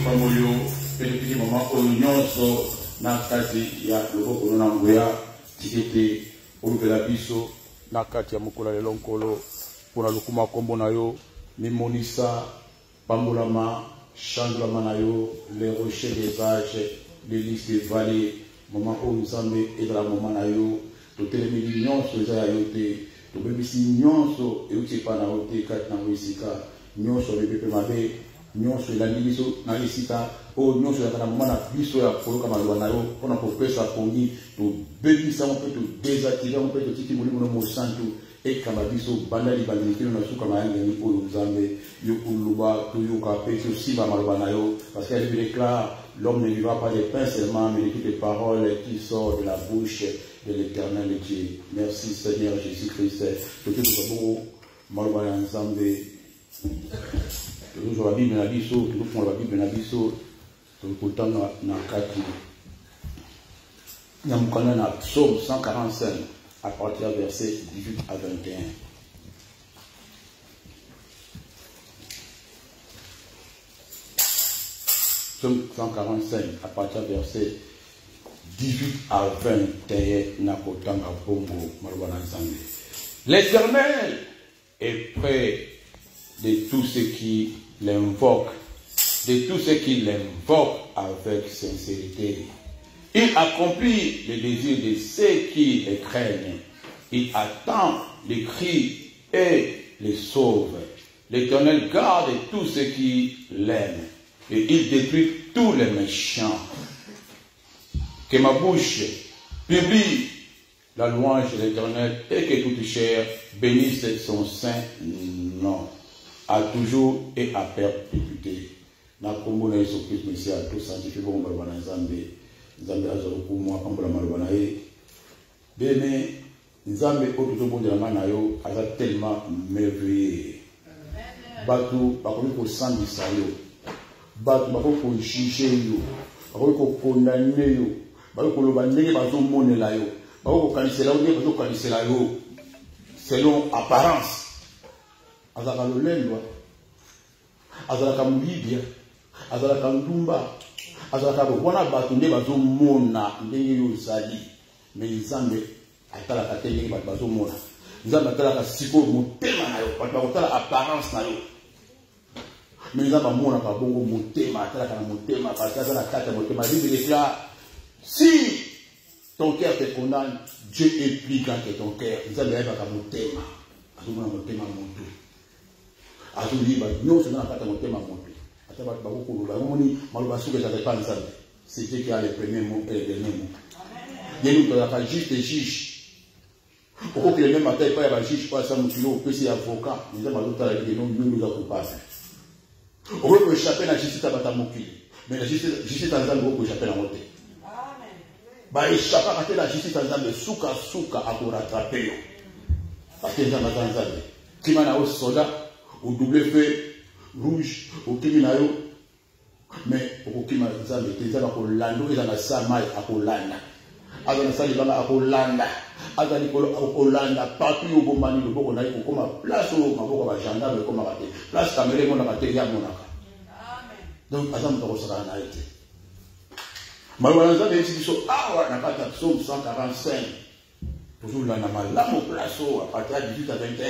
Pamolio, petit moment au nyonso, nakati ya loboko na ngoya, tikete, olubela biso, nakati ya mokolo ya lonkolo, pona lukuma kombo na yo, mimonisa, pambolama, chandolama na yo, les rochers des âges, les listes des vallées, moment où nous sommes et dans la moment na yo, totelemi nyonso za ya yote, tobebisi nyonso e uti pa na yote kati na wisika, nyonso bebe mabe, nyonso elandi biso na esika o nyonso ya kana mama na biso ya koloka maloba na yo mpona kopesa pongi tobebisa mo mpe todésactive mo mpe totiki molimo no mosantu ekamba biso banda libandeli kino na suka mayangeli oyo nzambe yo koluba toyoka mpe tosimba maloba na yo parce qu'elle lui déclare l'homme ne vivra pas de pain seulement mais de toutes les paroles qui sortent de la bouche de l'Éternel Dieu. Merci Seigneur Jésus-Christ. Toki tokabo maloba ya nzambe toujours la Bible na biso, toujours la Bible na biso, tout na kati. Nous connaissons na Psaume 145 à partir du verset 18 à 21. Psaume 145 à partir du verset 18 à 21 na kotanga bongo malwana nzambe. L'Éternel est près de tous ceux qui l'invoquent, de tous ceux qui l'invoquent avec sincérité. Il accomplit les désirs de ceux qui les craignent. Il attend les cris et les sauve. L'Éternel garde tous ceux qui l'aiment et il détruit tous les méchants. Que ma bouche publie la louange de l'Éternel et que toute chair bénisse son saint nom. À toujours et à perpétuité. Na kombo na Yesu Christ Messia to sanctifié bon balwana nzambe nzambe azalo kumwa pambola malwana ye bene nzambe o to bonde na mana yo aza tellement merveilleux batu bakomi ko sambisa yo batu bakomi ko juger yo bakomi ko condamner yo bakomi ko loba ndenge bazo monela yo bakomi ko kanisela yo ndenge bazo kanisela yo selon apparence. Azalaka lolendwa, azalaka mulibia, azalaka ndumba, azalaka wana batu nde bazomona ndenge yo zali, mais nzambe atalaka te ndenge batu bazomona. Nzambe atalaka siko motema na yo, batu bakotala apparence na yo. Mais nzambe amonaka bongo motema, atalaka na motema, parce que azala kati ya motema. La Bible déclare, si ton cœur te condamne, Dieu est plus grand que ton cœur. Nzambe ayebaka motema, azomona motema moto. C'est Dieu qui a les premiers mots et les derniers mots. Il y a juste des juges. Pourquoi que le même matin, il n'y a pas de juge, pas de kilo, que c'est avocat. Nous avons dit que nous avons pas. On peut échapper à la justice à Batamokili. Mais la justice à Zambie, on peut échapper à la montée. Bah, échapper à la justice à Zambie, souka à pour rattraper. Parce que Zambie à Zambie. Qui m'a au soldat. Au double feu rouge, au Kiminayo, mais au Kimanzambe, qui est à Kolando, et à la Samay à Kolanda. À la Salibana à Kolanda, à la Kolanda, partout au Bomani, le Bokonaï, comme place au Maboko à gendarme, comme à raté. Place Cameré, mon abaté, à Monaka. Donc, à Zambie, on sera en Haïti. Malheureusement, les éditions, n'a pas de psaume 145. Toujours là, au place à partir de 18 à 21.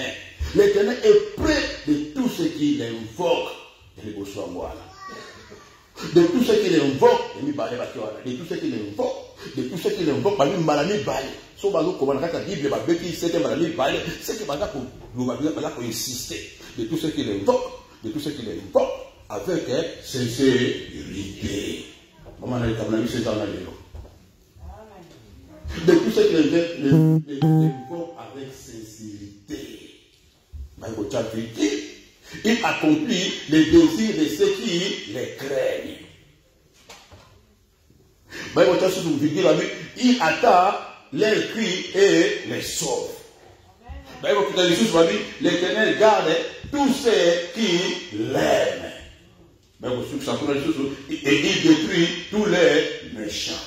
L'Éternel est près de tous ceux qui l'invoquent. De tous ceux qui l'invoquent, de tous ceux qui l'invoquent, de tous ceux qui l'invoquent, par une maladie baille. Sauf que quand on a la Bible, c'est une maladie baille. C'est que pour insister. De tous ceux qui l'invoquent, de tous ceux qui l'invoquent, avec sincérité. Maman, on a vu c'est dans la Bible. De tous ceux qui l'invoquent avec sincérité. Il accomplit les désirs de ceux qui les craignent. Il attend les cris et les sauve. L'Éternel garde tous ceux qui l'aiment. Et il détruit tous les méchants.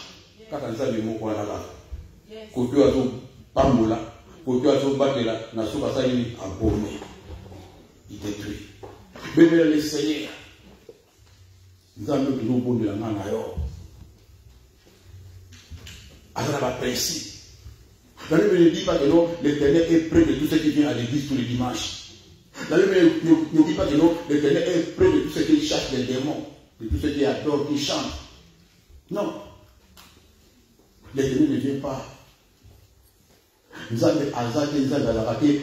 Il détruit. Mais le Seigneur Nous avons toujours bon de la main d'ailleurs. Alors, la principe. La Bible ne dit pas que non, l'Éternel est près de tout ce qui vient à l'église tous les dimanches. La Bible ne dit pas que non, l'Éternel est près de tout ce qui chasse les démons, de tout ce qui adore, qui chante. Non. L'Éternel ne vient pas. Nous avons l'Éternel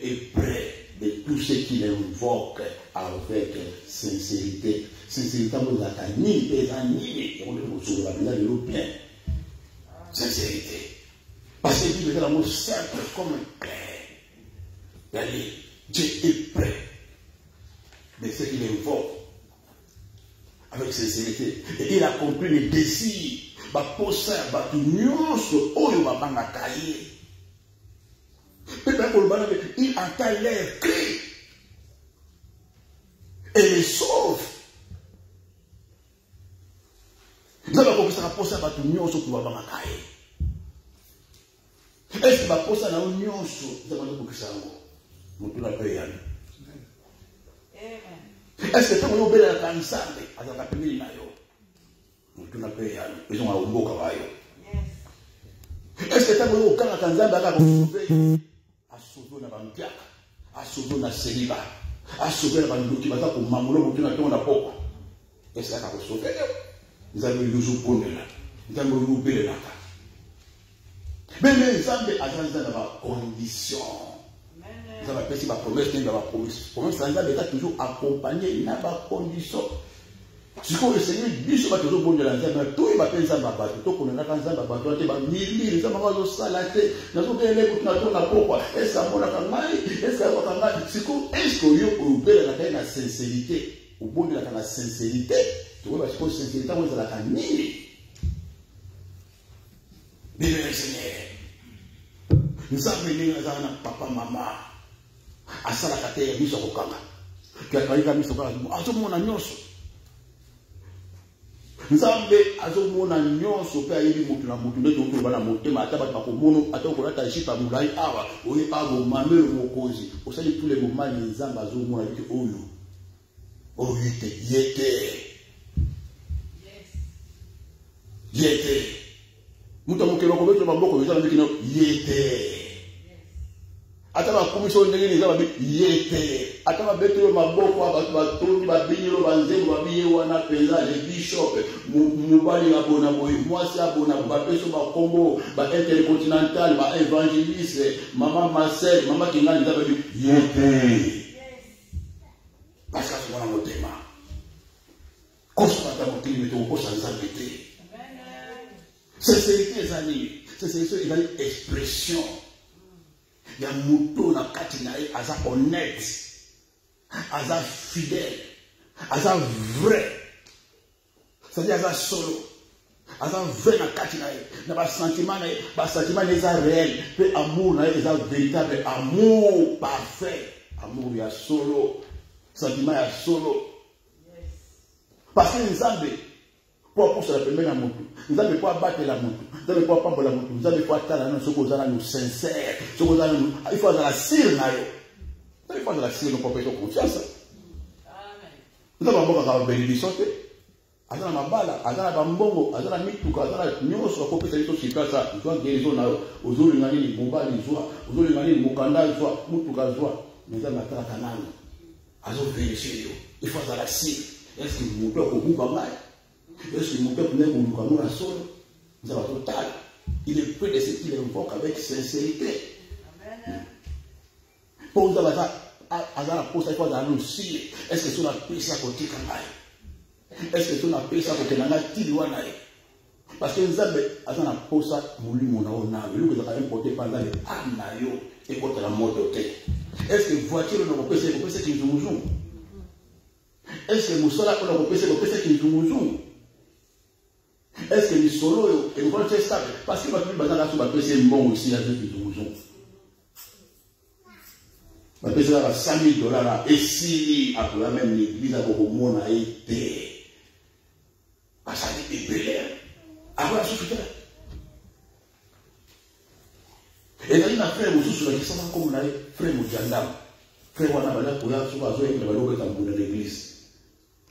est près de tous ceux qui l'invoquent avec sincérité. Sincérité, vous avez ni des animés, on est sur la vie de l'Européen. Sincérité. Parce que Dieu est l'amour simple comme un père. Dieu est près de ceux qui l'invoquent avec sincérité. Et il a compris les désirs. Baposa, batunyoso, oyo babanga kaye. Il entend l'air cri et les sauve. Nous avons compris ça, baposa, batunyoso, pour babanga kaye. Est-ce que baposa na onyoso, nous avons compris ça, nous tout la paix. Est-ce que nous avons bien la cansalle, à la capille na yo? Ils ont un beau travail. Est-ce que tu as vu aucun Tanzanie à sauver la banque, à sauver la célibat, à sauver la banque qui va pour Mamolo, qui n'a pas de pop? Est-ce que tu as sauvé? Nous avons eu le jour là. Nous avons eu le là. Mais les hommes dans la condition. Nous avons fait la promesse, nous avons promesse. Promesse, nous avons toujours accompagné dans la condition. Si vous essayez de dire que vous avez dit que tout va faire ça, vous avez dit que vous avez dit que vous avez dit que vous avez dit que vous avez dit que vous avez dit que vous avez dit que vous avez dit que vous avez dit que vous avez dit que vous avez dit que sincérité, vous avez dit la sincérité, vous avez dit que sincérité, vous avez dit que bien Seigneur, nous avons venu à papa, maman, à Salakate, à Misokokanga, qui a créé Misokokanga, à tout le monde a nyonso. Nzambe azomona nyonso pe ayebi mutu na mutu nde to bana motema ata bato bakomono ata okolata jipa mulai awa oye abo mamelo mokozi osali tous les moments nzambe azomona biki oyo oyete yete mutu amokelo ko beto maboko bezala biki no yete ata ba komisho ndenge nzamba biki yete ata ba beto maboko abantu batoni babinyiro banzego babiye wana penza le bishop mubali abona boy mwasi abona bapeso bakombo ba intercontinental ba évangéliste mama Marcel mama Kingani nzamba biki yete parce que c'est mon thème kosa ta motimi to kosa nzambe te sincérité zani c'est une expression. Il y a un mouton dans le aza honnête, aza fidèle, aza vrai. C'est-à-dire aza solo, aza vrai dans le Katinaï. Dans le sentiment, est réel. Le amour est véritable, amour parfait. Amour il y a solo, sentiment il y a solo. Parce que les Zambés, pour se la permettre la moto, nous n'avons pas battre la moto, nous n'avons pas prendre la moto, nous n'avons pas attendre ce que nous allons sincère, ce que nous allons, il faut la cire, il faut la cire, nous pouvons faire confiance. Nous avons encore bénédiction, azana mabala, azana bambongo, azana mituka, azana nyoso ko pesa ito sikasa, zwa guérison na ozoli ngani mobali zwa, ozoli ngani mukanda zwa, mutuka zwa, nous allons attendre kanano. Azo vérifier yo, il faut la cire. Est-ce que vous pouvez au bout pas est-ce que mon peuple n'est pas nous la seule? Nous avons total. Il est près de ce qu'il invoque avec sincérité. Pour nous avoir la pose à quoi nous aussi. Est-ce que c'est la paix à côté de est-ce que c'est la paix à côté de la Tilouana? Parce que nous avons la pose à mouli mon honneur. Nous avons importé pendant les anayo et contre la mort de terre. Est-ce que voiture nous avons pensé qu'ils nous jouent? Est-ce que nous sommes là pour nous pensé qu'ils nous jouent? Est-ce que les solos et nous allons faire stable? Parce que maintenant, nous allons faire bon aussi avec les gens. Nous allons faire $5,000 et si après la même l'église a beaucoup de monde a été. Parce que c'est des belles. Après la souffrance. Et là, il y a un frère qui est comme un frère Moudjandam. Frère Wanabala, pour la souffrance, il va l'ouvrir dans l'église.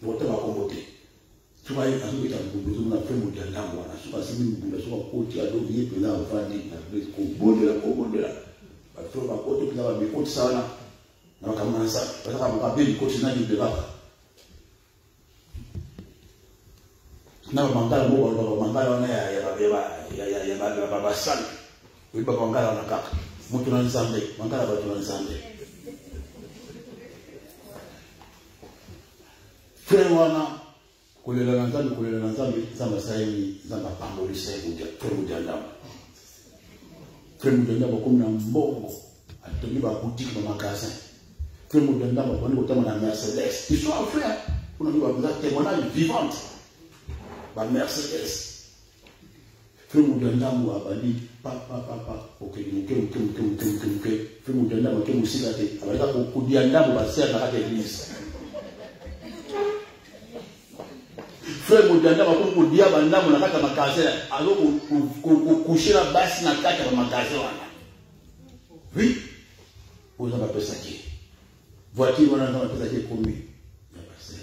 vote va comboter. Tu vas y aller, tu vas faire mon dernier mois. Tu vas signer mon dernier mois. Tu vas devenir président de la famille. Tu vas devenir président de la famille. Tu vas devenir président de la famille. Tu vas devenir président de la famille. Na mangala mo mangala na ya baba sali we baba mangala na kaka mutu na nzambe mangala ba tu na nzambe frère wana kulela na nzambe zamba sayi zamba pamboli sayi kuja frère mudanda ko na mbongo atoni ba boutique ba magasin frère mudanda ba ko tama na Mercedes ils sont frère pour nous avoir témoignage vivante ba Mercedes frère mudanda mo abali papa ok muke frère mudanda mo ke musika te abali ko kudianda mo ba ser na kata église frère mudanda ba ko kudia banda mo na kata makase alo ko kushira basi na kata ba makase wana oui vous avez pesa ki voiture wana na pesa ki komi ya basi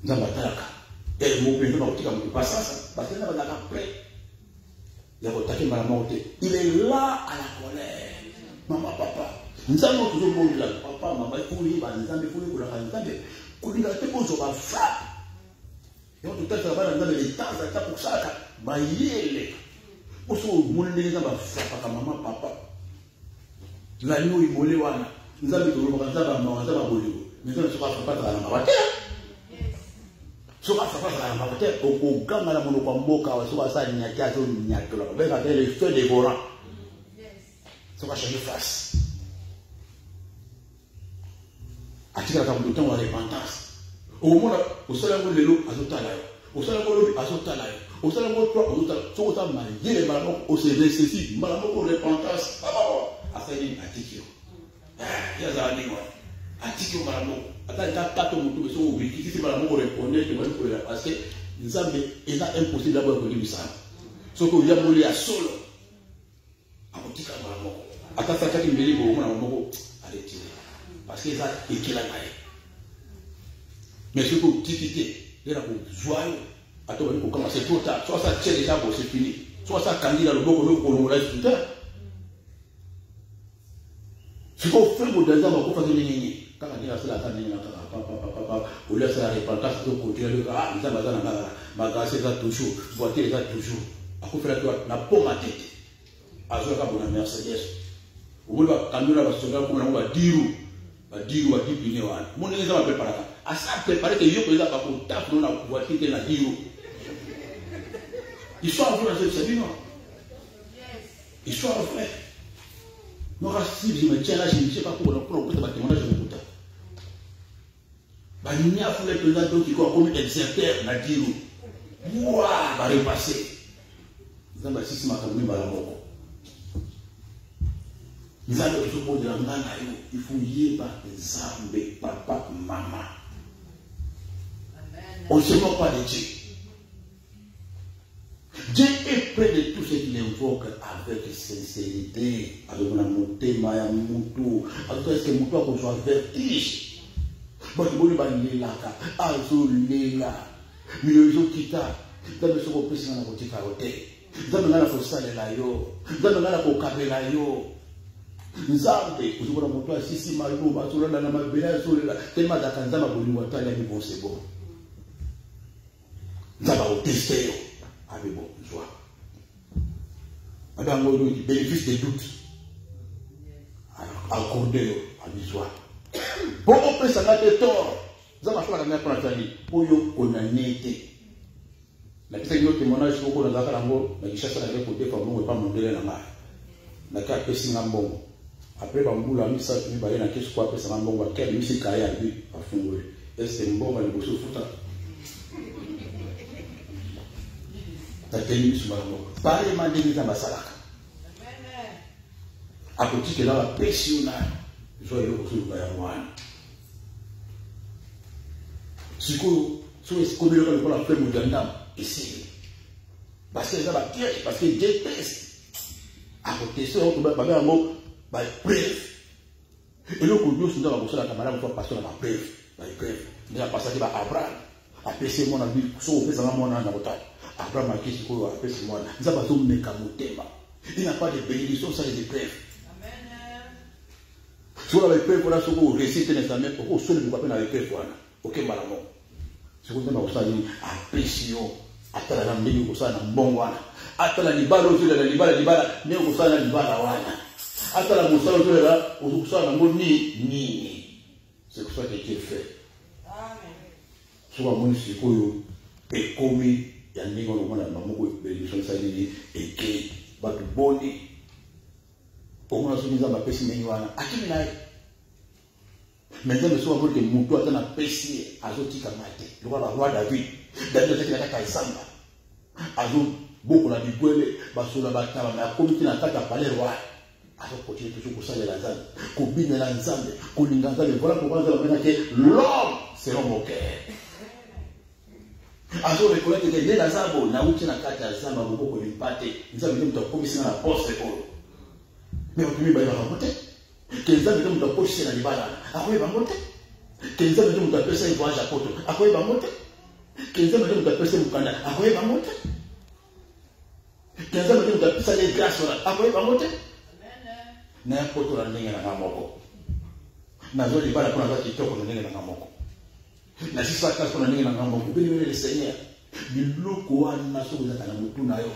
nzamba talaka et mon père va dire que pas ça parce que là on a après il y a votre qui m'a monté il est là à la colère maman papa nous allons toujours bon là papa maman il faut lui va nous allons pour la canne pour lui garder pour ça va frappe et on tout à fait dans les temps ça pour ça ba yele pour ça mon les va frappe comme maman papa la nuit molé wana nous allons toujours pour ça va boli nous allons se faire pas dans la maman soka safara na mabote okuganga na mono kwa mboka wa soka sa nyakia zo nyatola beka le feu dévorant soka changer face atika ka muto wa repentance au mona osala ngo lelo azotala yo osala ngo lobi azotala yo osala ngo toi azotala soka ma yele malamo o se resesi malamo ko repentance afeli atikio ya za ni wa atikio malamo attends tato mutu so ubiki kisi malamo ko répondre que moi pour parce que nzambe est impossible d'avoir que lui ça so ko ya moli ya solo akotika malamo atasa kati mbeli bo mona moko arrêter parce que ça ekela nae mais ce que tikité era ko joyeux ato bali ko commencer trop tard soit ça tient déjà bon c'est fini soit ça candidat le boko le kolongola tout ça ce qu'on fait pour des hommes ko fa nini quand on dit la cela quand papa ou laisse la repentance de côté le ah nous avons dans la magasin ça toujours voiture ça toujours à quoi faire toi na pomme à tête à jouer comme une Mercedes ou va camion va se faire comme on va dire wa dipine wa mon les va préparer à ça préparer que yo peut pas pour tape dans la voiture de la dire ils sont en train de se dire non ils sont en fait moi si je me tiens là je ne sais pas comment on peut pas témoigner je m'écoute bah il y a fait le président qui quoi comme exercer na dire moi va repasser nzamba sisi makambi bala moko nzamba toujours de la ngana yo il faut yeba nzambe papa maman on se moque pas de Dieu. Dieu est près de tout ce qu'il invoque avec sincérité, avec la montée, maya mutu, avec ce que mutu a qu'on soit vertige. Bon, il y a des gens qui sont mieux kita, dans le second président de la boutique à côté, dans le gala fossile là yo, dans le gala pour caber là yo. Nzambe, vous voyez mon toit si malou, basura dans la mabela sur la tellement d'akanzama pour nous attendre les bons c'est bon. Nzamba au tester avec bon joie. Madame Modo dit bénéfice des doutes. Alors accordez à l'histoire. Bon, on peut s'en mettre tort. Nous avons fait la même chose pour yo connaître. La personne qui témoignage pour qu'on a la carambo, la chasse à la côté pour nous et pas monter la main. La carte est sinambon. Après, bambou la mise à lui, bah il y a quelque chose ça mambon, bah quel musique carré à lui à fond. Est-ce que bon va le bosser fouta? Ta tenue sur ma mort. Pareil, m'a dit dans ma salaka. À côté que là, la pression là, je vais le bosser au Bayamouane. Si vous avez la flemme de l'âme, essayez. Parce que ça va piège, parce que Dieu teste. À côté de ça, on va faire un mot, bref. Et le coup de Dieu, c'est dans la camarade, on va passer dans la bref. déjà passé à Abraham. Après, c'est mon ami, son fils, mon ami, Abraham a dit, après, c'est moi. Nous avons tout le il n'y a pas de bénédiction sans les épreuves. Si vous avez épreuve, vous avez récité les amis, vous avez seul vous avez épreuve, ok, madame. Si vous avez apprécié, attends la mbili, vous avez un bon wana. Attends la libala, vous avez la libala, mais vous avez la libala wana. Attends la moussa, vous avez un bon ni. C'est pour ça que Dieu fait. Souvent, moi, je suis et commis, il y a un niveau où on a beaucoup de bénédictions, ça dit, et qui va te bonner. Au moins, si nous avons apprécié, nous avons acquis. Maintenant, nous sommes que nous avons apprécié à Zoti Kamate, le roi David. David a été à Samba. Azo, beaucoup la Bible, Basola Batama, mais à comité n'a pas parlé roi. Alors, continuez toujours pour ça, les Lazare. Combine la Nzambe, Kolinganza, voilà pourquoi nous avons que l'homme, c'est l'homme au cœur. Azo reconnaître que les Lazare, n'a outil na kata Zamba, beaucoup de pâté. Nous avons dit que nous avons commis la poste. Mais on peut pas monter. Qu'ils avaient dit que nous avons la libala. Après, il va monter. Qu'ils avaient dit que nous avons fait un voyage à Poto. Après, il va monter. Qu'ils avaient dit que nous avons fait un Mukanda. Après, il va monter. Qu'ils avaient dit que nous avons fait des grâces. Après, il va monter. N'importe où, on a un moko. Nazo libala pour la kitoko, on a un moko. Na sisa classe pour la moko. Bénévole le Seigneur. Biloko wana so za kana mutu na yo.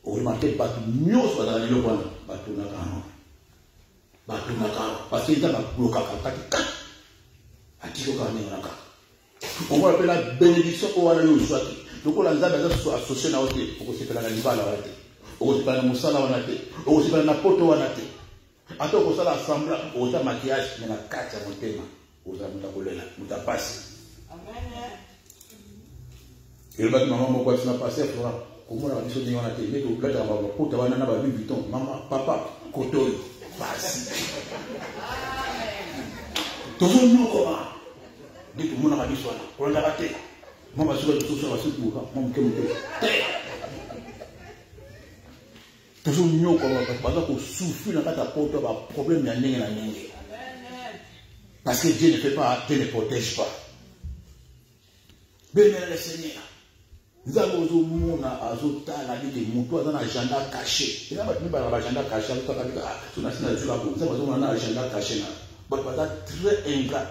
On remarque pas tout nyos dans la loko wana. Batunaka. Parce qu'il y a un bloc à on va appeler la bénédiction au Alain soit. Donc, on a associé à Oté, on va la Libala, on va la Moussala, on va la Poto, attends, on va l'assemblage, on va maquillage, mais la carte à mon thème, on va la passe. Et le bâtiment, maman, quoi, ça va passer, comment on a dit ça, on a dit, mais au plat, on va porter un an, maman, papa, coton, passe. Tout le monde comment dit que mon ami soit là. On l'a raté. Moi, je suis sur la suite pour moi. Toujours mieux comment parce qu'on souffre dans ta porte, un problème, il y a un parce que Dieu ne fait pas, Dieu ne protège pas. Béni le Seigneur. Nous avons un monde à Zota, la vie de mon toit dans l'agenda caché. Il y a un agenda caché, nous avons un agenda caché. Très ingrat,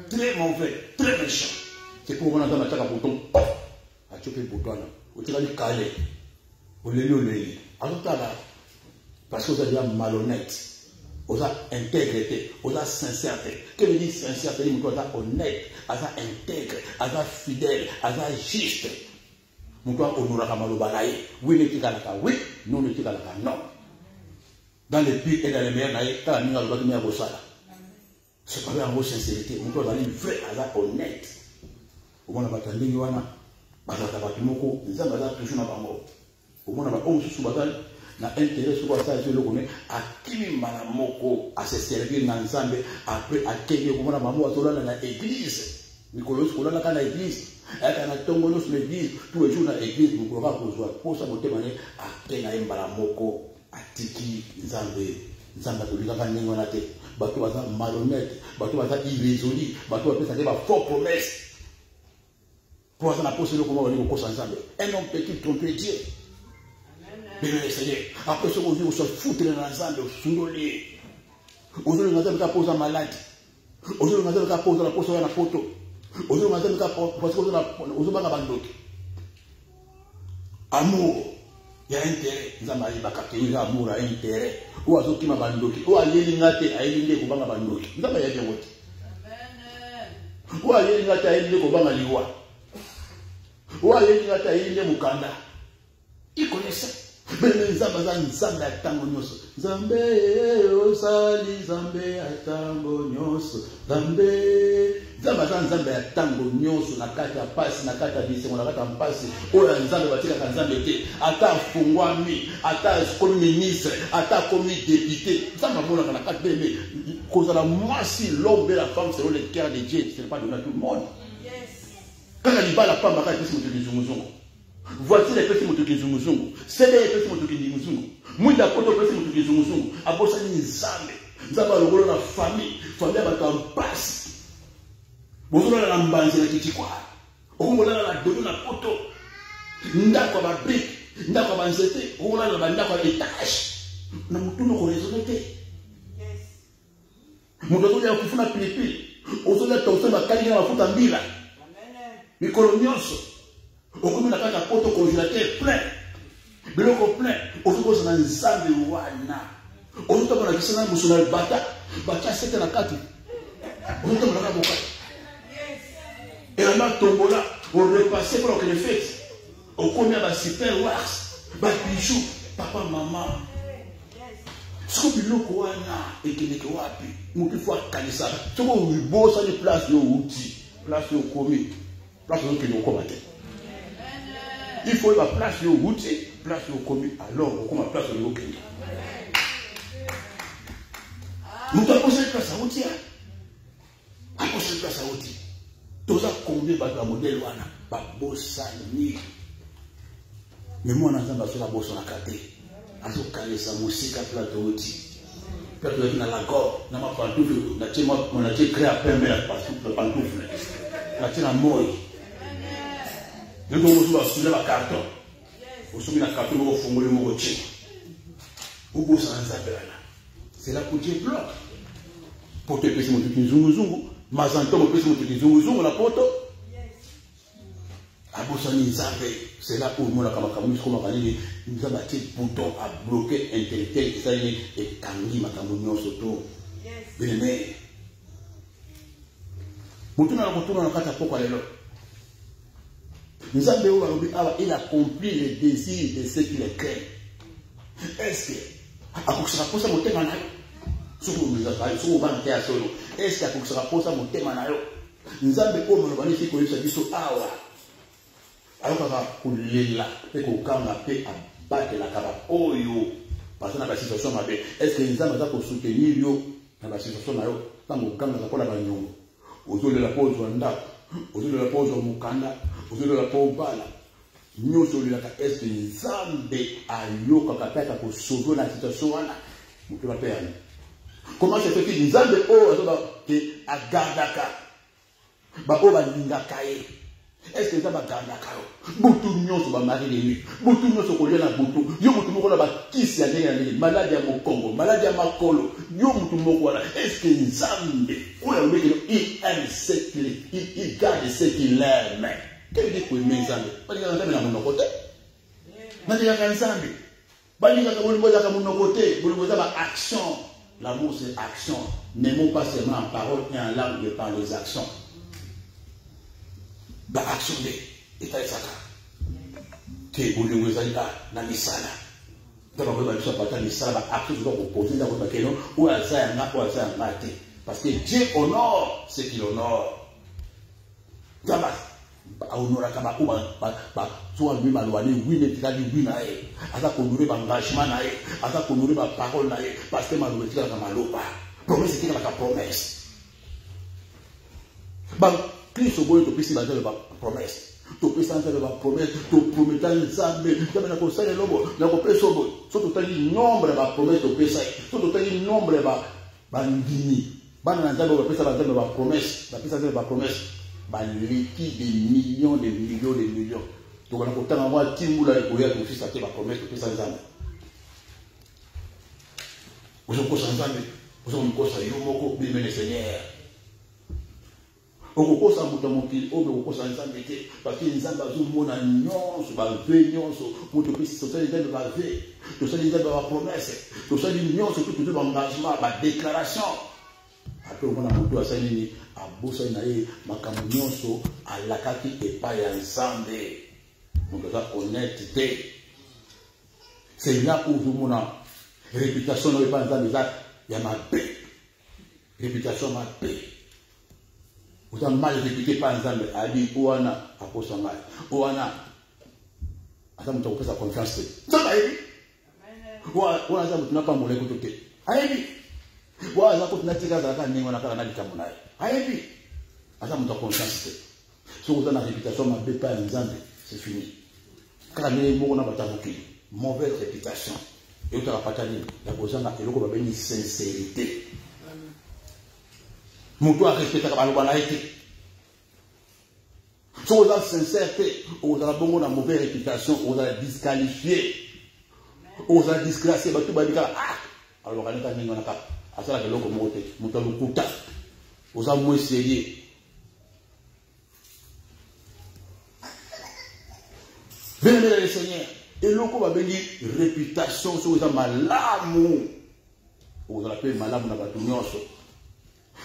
très mauvais, très méchant. C'est pour vous entendre un bouton. À choper le bouton. Vous avez calé. Vous l'avez alors là, parce que vous avez malhonnête, vous avez intégrité, vous avez sincérité. Que veut dire sincérité? Vous avez honnête, vous avez intègre, vous avez fidèle, vous avez juste. Vous avez honoré Malobalaye. Oui, ne tikalaka, oui, non, ne tikalaka, non. Dans les pires et dans les meilleurs, quand la minga doit venir à Bossala. C'est pas en sincérité. Vous avez une vraie, honnête. Vous avez un ligne, vous avez un moko, vous avez toujours un bango. Vous avez un intérêt sur ça, je le connais. À qui moko à se servir dans l'ensemble, après à qui vous avez dans l'église. Nicolas, vous avez dans l'église. Et quand on a l'église, tous les jours dans l'église, vous pouvez vous pour ça, vous demandez à qui moko à tiki, Nzambe tolika ningo te bato baza malhonnête bato baza irrésolu bato baza des faux promesses pour ça na poste le comment on dit ko Nzambe un homme peut tromper Dieu mais le Seigneur après ce qu'on dit on se foutre dans Nzambe sundoli aujourd'hui Nzambe ka poser malade aujourd'hui Nzambe ka poser la poste na poto aujourd'hui Nzambe ka parce que on a bandoki amour. Il y a intérêt, nous avons dit amour, intérêt. Ou à ceux qui m'ont bandoki. Ou à l'élingate, à l'élingate, ou à bandoki. Nous avons dit ou à l'élingate, à l'élingate, ou à liwa. Ou à l'élingate, à l'élingate, Mukanda. Ils connaissent. Mais nous avons Nzambe à Tangonyos. Nzambe, Osali, Nzambe à Tangonyos. Nzambe à Tangonyos, na kata pasi, na kata bisi, na kata pasi. Oya Nzambe batika Nzambe te. Ata fungwami, ata comme ministre, ata comme député. Nzambe mona na kata beme. Cause la moitié l'homme et la femme selon le cœur de Dieu, ce n'est pas donné à tout le monde. Quand la liba la femme va faire des choses. Voici les petits motos qui sont zungu. C'est les petits motos qui sont zungu. Moi, il y a pas de petits motos qui sont zungu. À part ça, il y a Nzambe. Nzambe a le rôle de la famille. Famille va t'en passer. Bonjour la mbanzi na kichikwa. Okumbola la dodo na poto. Ndako ba brick, ndako ba nzete, okumbola la ndako ba étage. Na mutuno ko raisonner te. Yes. Mutoto ya kufuna pilipili. Osola tausa ba kali na mafuta mbila. Amen. Mikolo nyonso. Okumina kaka poto congélateur plein. Biloko plein. Ofuko na nzambe wana. Ofuko na kisana musuna bata. Bata sete na kati. Ofuko na kaka boka. Et on a tombé là, on repassait pour les fêtes. On connaît la super wax, les bijoux, papa, maman. Ce que nous avons et que nous avons, nous faut caler ça. Ce que nous avons, c'est des places de outils, places de commis, places de nous combattre. Il faut la place de outils, place de commis, alors on commence place de nous combattre. Nous avons posé place à outils. À poser place à outils. Tous à combien de modèles wana ba bosani mais moi on entend sur la bosse na kate azo kale sa musika plateau outil plateau na la gorge na ma pantoufle na chema on a créé à pembe la pantoufle na tena moi ndio mtu basule ba carton usubi na carton ngo fungule mo chi ubo sanza bela c'est la couture blanc pour te pesi mo tuki zungu Mazanto mo pesi mo tuki zungu la poto abosani nzambe c'est là pour moi kama kamusi koma kanini nzambe ati bouton à bloquer intellectuel et ça et kangi makambo nyonso to bene mutuna na kutuna na kata poko lelo nzambe o alobi aba il accomplit les désirs de ceux qui le craignent. Est-ce que akosaka posa motema na soko muzaka soko banke ya solo est-ce que akosaka posa motema na yo nzambe o mo bani siko yesa biso awa alors kaka kulela pe ko kanga pe abate la kaba oyo parce que na situation mabe est-ce que nzambe za ko soutenir yo na la situation na yo tango kanga za kola ba nyongo ozole la pose wanda ozole la pose mukanda ozole la pose bala nyonso le la est-ce que nzambe ayoka kapata ko sauver la situation wana mutu ba perne. Comment se fait-il nzambe o azoba ke agardaka ba o ba lingaka ye. Est-ce que nzambe agardaka yo butu nyonso ba mari de nuit butu nyonso ko lela butu yo mutu moko na ba kisi ya ndenge na ndenge malade ya mokongo malade ya makolo yo mutu moko wana est-ce que nzambe o la mbeke il aime ce qu'il garde ce qu'il aime. Quel dit pour aimer nzambe balinga nzambe na monoko te balinga nzambe balinga ka bolingo za ka monoko te bolingo za ba action. L'amour c'est action, n'aimons pas seulement en parole et en langue, mais par les actions. Ba action de état saka. Que bolingo za na misala. Donc on va dire pas misala ba action doit proposer dans votre question ou à ça na ou à ça na te. Parce que Dieu honore ce qu'il honore. D'abord honora kama ba soit lui malwani oui ne tika di oui na e asa ko nure ba engagement na e asa ko nure ba parole na e parce que malwani tika kama lopa promesse tika kama promesse ba Kristo boyo to pesi ba ba promesse to pesi anta ba promesse to promettre nzambe kama na ko sala lobo na ko peso boyo so to tali nombre ba promesse to pesa so to tali nombre ba ndini bana na nzambe ba pesa ba promesse ba pesa ba promesse liquide des millions de millions de millions. Donc on a pourtant avoir Timboula et Koya qui fils à te va promettre que ça nous vous avez posé ensemble, vous avez posé Yomoko, bien le Seigneur. On pose un bouton mon fil, on pose ensemble parce que les hommes ont mon agnon, sur la veillon, pour te puisse sauter les de la vie, tout ça les de la promesse, tout ça l'union, c'est tout l'engagement, la déclaration. Après on a monté à Saint-Denis. Abosa inaye makambo nyonso alakaki epai ya nzambe donc ça honnêteté c'est là où vous mona réputation no epai nzambe za ya mabe réputation mabe vous avez mal réputé par nzambe ali oana aposa ngai oana ata mutu akopesa confiance te nzambe ayebi oana aza mutu napambola ekoto te ayebi wa za ko tunatika za ka ningo na kala na likambo naye ayebi asa mutu confiance te so ko na réputation mabe pa nzambe c'est fini kala ne moko na batabuki mauvaise réputation et utaka patani ya kozanga eloko ba beni sincérité mutu a respecter ka baloba na ete Si vous êtes sincère, vous avez une mauvaise réputation, vous allez disqualifier. Vous allez disclasser. Alors, vous allez dire, vous avez moins sérieux. Bien-aimé le Seigneur. Et l'on va dire réputation, si vous avez malade, vous allez malade, vous avez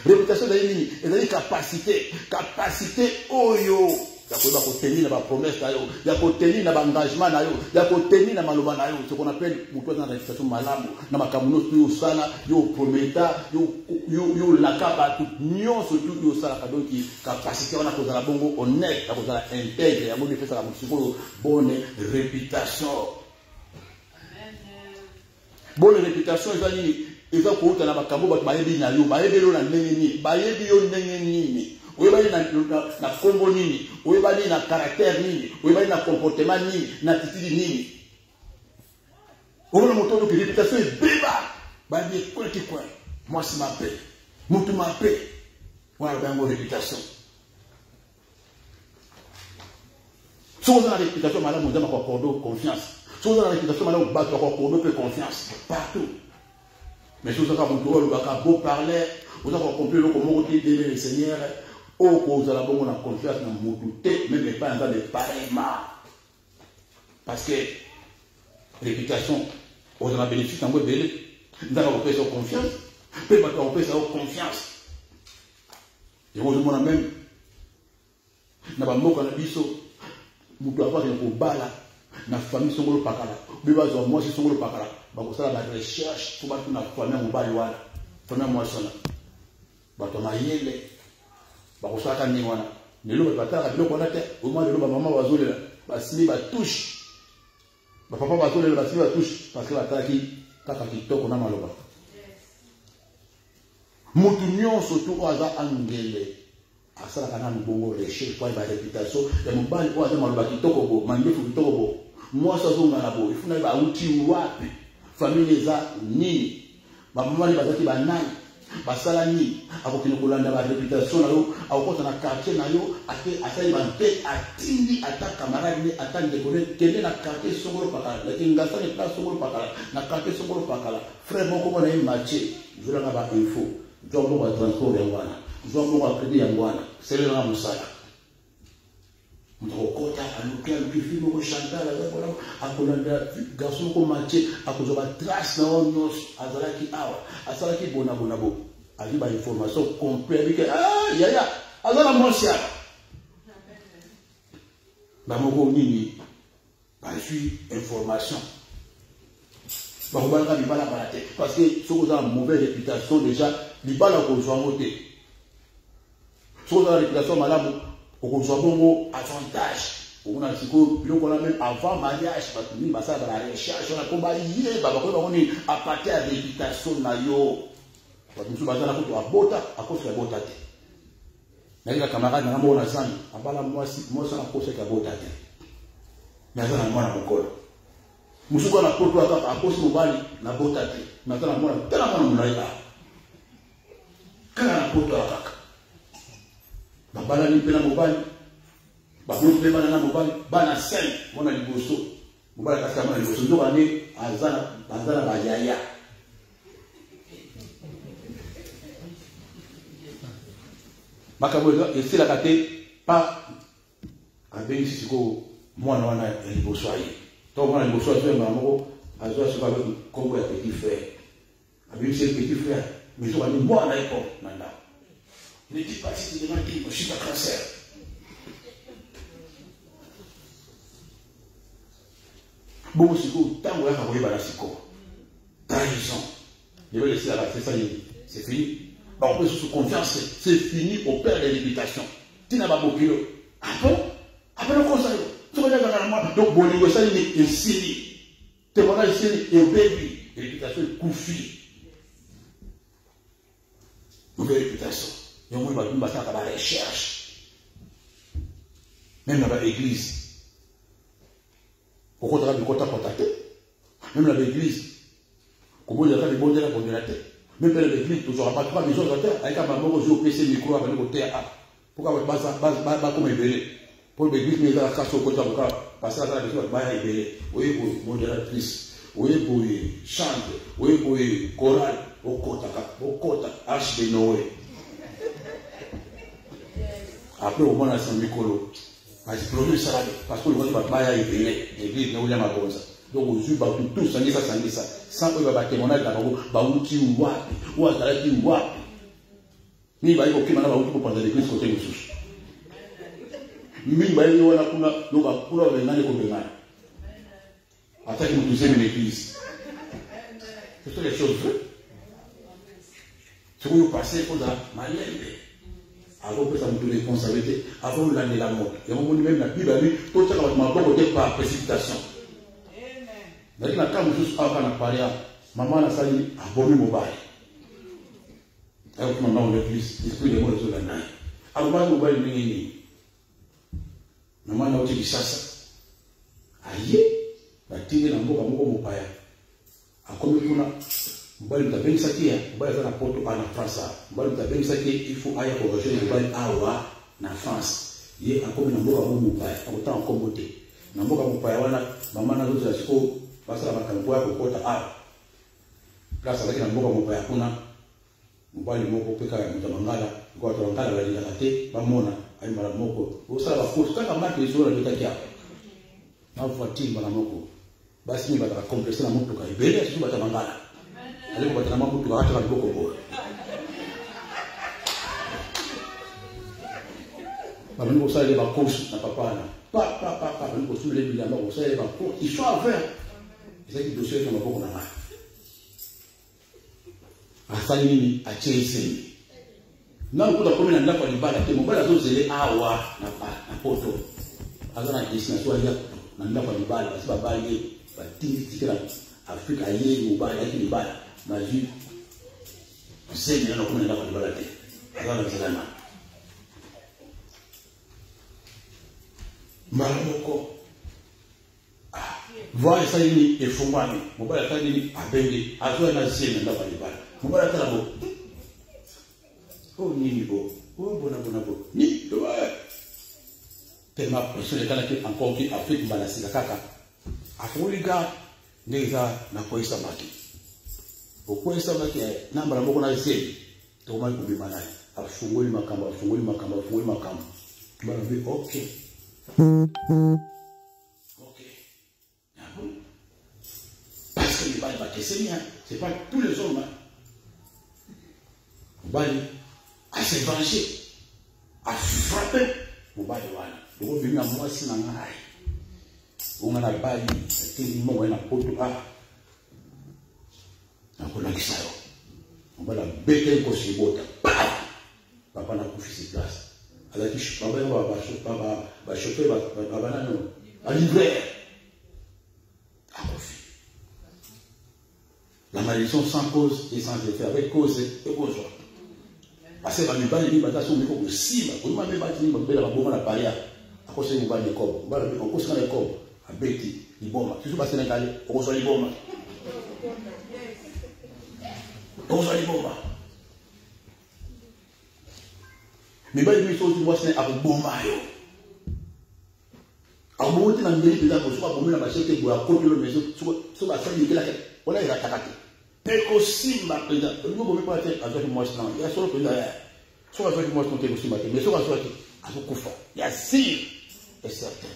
réputation c'est capacité. Capacité, oh yo. Il y a tenir la promesse, il y a tenir l'engagement, il y a tenir la maloba, ce qu'on appelle une réputation malade. Dans ma camuno, tu es sala, yo prometa, yo lakaba, tout nion, surtout yo sala, donc capacité, on a causé la bongo honnête, on a causé la intègre, il y a beaucoup de fait ça, bonne réputation. Bonne réputation, ils ont pour la makambo, bayebi na yo, bayebi yo na neni, bayebi yo neni. Vous avez na combo nini, vous avez na caractère nini, vous avez na comportement nini, na attitude nini. Vous avez mon tour de réputation est béba. Bah dit quoi qui quoi. Moi c'est ma paix. Moi tout ma paix. Voilà bien mon réputation. Si vous avez la réputation, madame, vous avez encore confiance. Si vous avez la réputation, madame, vous avez encore confiance partout. Mais si vous avez un beau parler, vous avez compris comment vous dites le Seigneur. Oh, que vous avez la confiance dans mon douté, même pas dans les pareillement. Parce que réputation, vous avez un bénéfice dans votre belé. Vous avez une confiance. Peut-être que vous avez une confiance. Et vous avez même. Dans la mot qu'on a dit, vous pouvez avoir un bala. Dans la famille, vous avez pakala. Vous avez un moi, si vous avez pakala. Vous avez la recherche pour que la famille, vous avez la famille, moi, vous avez la bakosaka ni wana lelo bataka biloko na te au moins lelo ba maman bazolela basimi ba touche ba papa bazolela basimi ba touche parce que bataki kaka kitoko na maloba mutu nyonso tu oza angele asala kana mbongo recherche kwa ba réputation ya mobali oza maloba kitoko bo mandefu kitoko bo mwasa zonga na bo ifuna ba uti wapi famille za nini ba mama ni bazaki ba nani basalani akokina kolanda ba réputation na yo akokota na quartier na yo ate asali bante atindi ata camarade ni atande kone kende na quartier songolo pakala lakini ngasa ni pas songolo pakala na quartier songolo pakala frère moko mona ye marché jula na ba info jombo ba transport ya wana jombo ba crédit ya wana sele na musala mutokota anukia mkifimu ko Chantal azakola akolanda garçon ko marché akozoba trace na onos azalaki awa azalaki bona bo ali ba information complète que yaya azala monsia ba moko nini ba suis information ba ko bala bi bala bala te parce que si vous avez une mauvaise réputation déjà li bala ko zo moté si vous avez une réputation malamu on a un avantage. On a même avant mariage, parce que nous avons la recherche, on a combat hier, on a partir de la réputation. Nous avons bota, à cause de la bota. Mais les camarades, nous avons zan, à bala moi, moi, ça n'a pas de bota. Mais ça n'a pas de bota. Nous avons la poto à cause de la bota. Mais ça n'a pas de bota. Quand la poto à kaka. Babala ni pena mobali babulu pena na mobali bana sen mona liboso mobali kaka mona liboso ndo bane azana ba yaya makaboza esila kate pa abengi siko mwana wana liboso ayi to mwana liboso azo mamo azo siko ba kombo ya petit frère abengi c'est petit frère mais zo bani mwana iko nanda. Ne dis pas si tu demandes je suis pas cancer. Bon, c'est quoi? Tant que vous avez la trahison. Je vais laisser la c'est ça, c'est fini. On peut sous confiance, c'est fini au père des réputations. Tu n'as pas beaucoup. Ah bon? Après le conseil, tu vas dire à moi, donc bon, il est ici. Tu vas ici, et baby, réputation est couffée. Mauvaise réputation. Et on va faire la recherche. Même dans l'église. Au contraire du côté contacté. Même dans l'église. Comment il y a des bons délais pour la tête. Même dans l'église, tu n'auras pas 3 maisons de terre. Avec un maman, je vais PC micro avec le terre. Pourquoi pas comme un bébé. Pour l'église, mais la casse au côté de la parce que la personne va être belle. Oui, pour modératrice. Oui, pour chante. Oui, pour chorale. Au côté, H de Noé. Après, au moins, on a son micro. Parce que le salade, parce que le monde va être belle. L'église, nous l'avons comme ça. Donc, aux yeux, tout ça, ça. Sans que va témoigner d'abord, Baouti ou Wapi, ou Azalaki ou Wapi. Ni va y avoir qui m'a dit pour prendre l'église côté de souche. Mimi bayi wana kuna loka kuna wengane kubengana. Hata qui nous deuxième l'église. C'est les choses vraies. Ce que vous passez pour la malène. Avant que ça nous donne responsabilité, avant de l'année la mort. Il y a un moment même la Bible a dit tout ça va côté par précipitation. Amen. Mais quand nous sommes en parler, maman a sali abonné mon bail. Alors que maintenant l'église, l'esprit de moi sur la naille. Alors mon bail n'est maman a dit ça. Aïe, la tire dans mon amour mon père. A comme il faut mbali mtabeni sakia mbali za na poto na France mbali mtabeni sakia il faut aya corriger mbali awa na France ye akomi na mboka mu mupaya akota nkomote na mboka mupaya wana mama na zote ziko basala makambo ya kokota a place avec na mboka mupaya kuna mbali moko peka ya mtamangala kwa tawangala bali yakate bamona ali mara moko usala bakosi kaka mate zora litakia na fuati mara moko basi ni bataka komplexer na mtu ka ibele sio batamangala alipo batana mambo tukaacha waliboko bora bali ngo sale ba coach na papa na pa bali ngo sule bila ngo sale ba coach ils sont à faire c'est qui dossier na boko na ma afanye nini acheze na ukuta kumi na ndapa libala te mbala zozele awa na poto azana destination ya na ndapa libala sababu bali batindi tikira Afrika yeye mubaya yake libala na juu sema ndio kuna ndapa libala te azana salama maramoko voix ça ni efungwani mubaya kandi abenge azoa na sema ndapa libala mubaya tala bo oh nini bo oh bona bo ni to tellement pression de kana ki encore ki Afrique balasika kaka afulika ndeza na koisa maki okwesa maki namba moko na zeli to mali kubima naye afunguli makambo bana vi okay parce que les balles c'est pas tous les hommes bali à se venger à frapper mon bali wana donc venu à moi si na ngai on a bali c'est mo na poto na kona kisayo on va la bête ko si bota papa na kufi place ala ki papa ba chauffer ba banano à l'hiver à kufi la malédiction sans cause et sans effet avec cause et cause parce que les balles, les batailles sont aussi, mais on m'a même dit que la bombe la barrière, à cause de la com, on va le dire, on cause de la com, à Betty, les bombes, tu sais pas Sénégalais, on reçoit les bombes. On reçoit les bombes. Mais bah, les choses, tu vois, c'est avec bombe. Alors, bon, tu n'as pas dit que tu as bombe la machine qui doit côté le maison, sur la scène de la tête, on a eu la attaque. Mais aussi, ma président, nous ne pouvons pas être avec moi, il y a seulement président, soit avec moi, je aussi, mais soit avec Koufa. Il y a sûr et certain.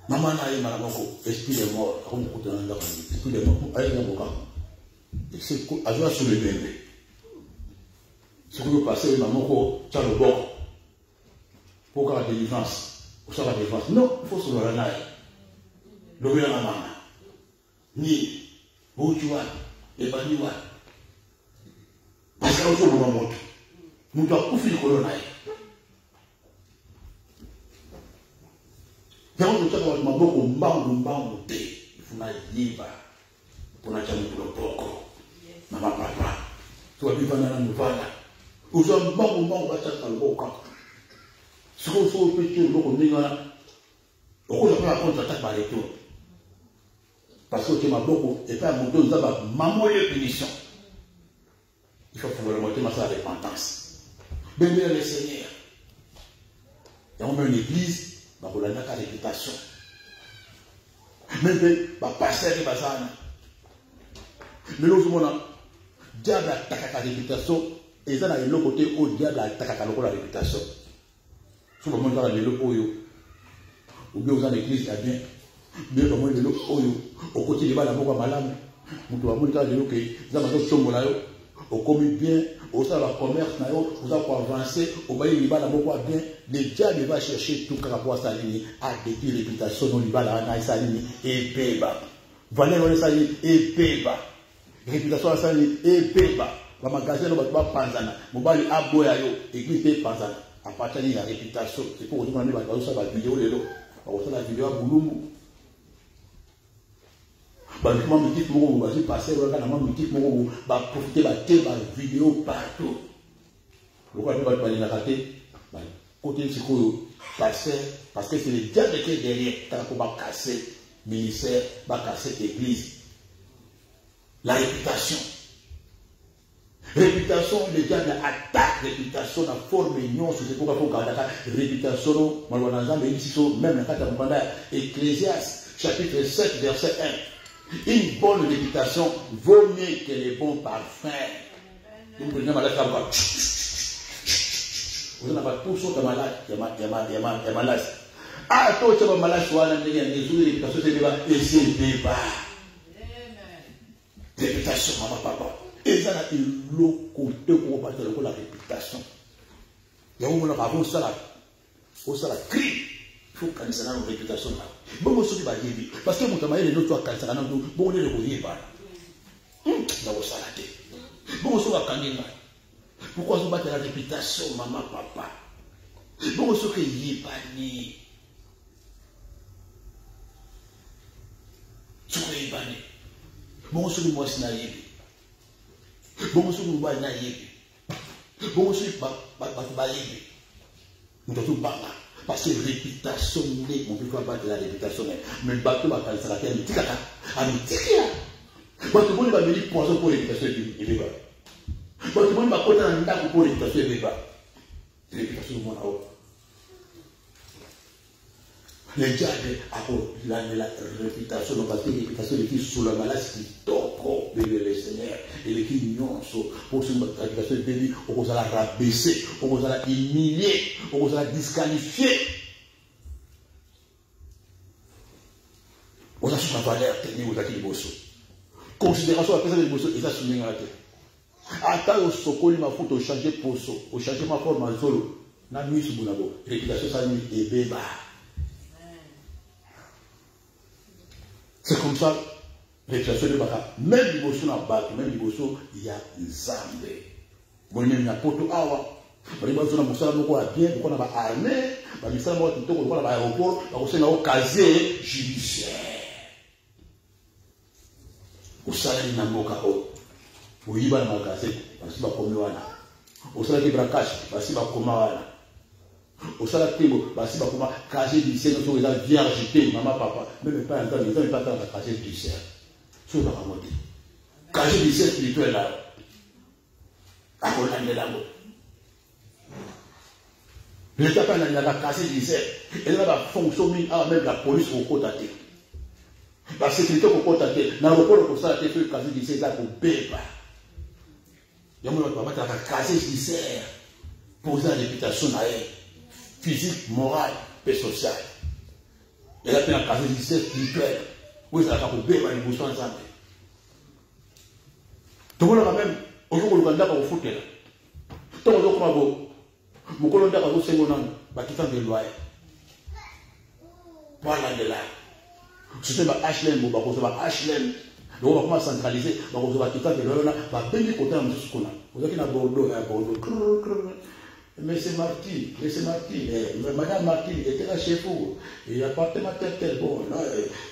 Maman n'a eu mal à esprit de mort, comme beaucoup de gens, esprit de mort, elle est dans mon camp. C'est à jouer sur le bébé. Ce que vous passez, maman, tu as le bord. Pour la délivrance, pour la délivrance. Non, il faut se le renaître. Le bien à maman. Ni Boujouan, et Baniwa. Parce que nous sommes nous devons ouvrir le colonel. Quand nous avons beaucoup de mbambo, il faut aller pour la jambe pour le poko. Maman, papa, tu vas vivre dans la nouvelle. Nous avons mbambo, dans le boca. Ce qu'on fait au petit, nous avons la contre-attaque par les tours. Parce que tu m'as beaucoup, et faire mon dos, nous avons maman et punition. Il faut que vous remontez ma repentance. Bénir le Seigneur. Et on met une église, on a une réputation. Même les pasteurs qui passent. Mais l'autre monde, le diable attaque la réputation. Et ça, dans l'autre côté, le diable attaque la réputation. Sur le monde, dans l'autre côté, ou bien dans l'église, il y a bien. Mais au moins, au côté de la boca malade, nous avons dit que nous avons au commis bien, au sein de la commerce, vous avez avancé, au bail de la boca bien. Le diable va chercher tout par rapport à sa ligne, à détruire la réputation dans le sa ligne, et péba. Valère dans sa ligne, et péba. Réputation à sa ligne, et péba. Le magasin, nous va panzana. Mon bali a boya yo, église panzana. À partir de la réputation, c'est pour vous demander la vidéo, la vidéo à Bouloumou. Basiquement, me dit que vous allez passer, vous allez profiter de la vidéo partout. Pourquoi vous allez pas rater? Côté de ce passer, parce que c'est le diable qui est derrière, quand on va casser le ministère, va casser l'église. La réputation. Réputation, le diable attaque réputation, la forme union, c'est pourquoi il faut garder la réputation, même la carte de Ecclésiaste, chapitre 7, verset 1. Une bonne réputation vaut mieux que les bons parfums. Vous prenez malade comme ça. Vous n'avez pas tout ça de malade. Il y a malade. Ah, toi, tu es malade, tu as des réputations, c'est débat. Et c'est débat. Réputation, maman, papa. Et ça, c'est l'autre côté pour partir de la réputation. Il y a un moment avant ça, la cri. Il faut cancer dans la réputation. Bon, ce qui va dire, parce que mon camarade est l'autre cancer dans le bon, on est le courrier. Dans ça, la tête. Bon, ce qui va cancer. Pourquoi vous battez la réputation, maman, papa? Bon, ce qui est pas né. Ce qui est pas né. Bon, ce qui est naïf. Bon, ce qui est naïf. Bon, ce qui est naïf. Nous devons tout battre. Parce que réputation, on ne peut pas battre la réputation. Mais le bateau va faire ça, il dit caca. Ah, mais dit qu'il y a. Quand tout le monde va me dire poison pour réputation, il va. Quand tout le monde va porter un ndaku pour réputation, il va. Réputation, mon amour. Les diables, la réputation, parce que la réputation est sous la maladie qui toko le Seigneur. Et les qui nyonso, pour ce réputation de vie, on va la rabaisser, on va la humilier, on va la disqualifier. On a sur la valeur technique aux acquis de Bosso. Considération la personne de Bosso, il a souligné à la tête. Attends au sokoli ma faute, au changer poso, au changer ma forme à zolo. Na nuit sur Bounabo, réputation ça nuit et béba. C'est comme ça, réputation de Baka. Même du Bosso n'a pas, même du Bosso, il y a Zambé. Bon, il y a un poteau awa. Il y a un moussala qui a bien, il y a une armée, il y a un aéroport, il y a un casier judiciaire. Au salaire de Namoka, au Iba Magazé, parce qu'il va comme Yoana. Au salaire de Brakash, parce qu'il va comme Yoana. Au salaire de Tebo, parce qu'il va comme casier judiciaire, nous sommes des vierges, maman, papa, même pas un temps, ils n'ont pas tant de casier judiciaire. C'est ce qu'on va monter. Casier judiciaire spirituel là. À Hollande de l'amour. L'État a cassé judiciaire. Et là, la fonction même la police au côté. La sécurité au côté. Dans le pôle, ça a été fait cassé judiciaire là pour béba. Il y a un moment qui a cassé judiciaire. Poser la réputation physique, morale et sociale. Et là, il a cassé judiciaire spirituel. Oui, ça a pour béba, ils bossent ensemble. Tout le monde a même. Aujourd'hui, le candidat va vous foutre là. Tout le monde va vous. Mon candidat va vous faire un petit temps de loi. Voilà de là. Si c'est HLM, vous allez recevoir HLM. Donc, on va commencer à centraliser. On va recevoir un petit temps de loi. On va payer côté à M. Soukona. Vous avez un Bordeaux, un Bordeaux. Mais c'est Marty, Madame Marty était là chez vous. Il a porté ma tête. Bon, là,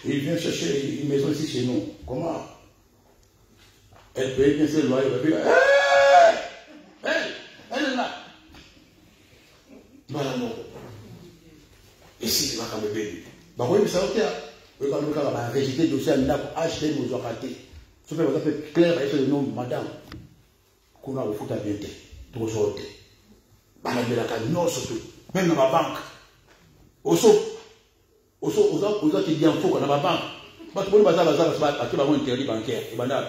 il vient chercher une maison ici chez nous. Comment? Elle paye bien ses loyers, elle va dire, elle est là. Voilà, non. Et si tu vas quand même payer. Bah oui, mais ça va faire. Vous va rejeter le dossier là pour acheter nos oratés. Ça fait clair, avec le nom madame. Qu'on a au foot à bientôt. Trop sorti. Bah, la non, surtout. Même dans ma banque. Ozo qui dit en faux qu'on a pas. Parce que vous avez un interdit bancaire. Et ben là,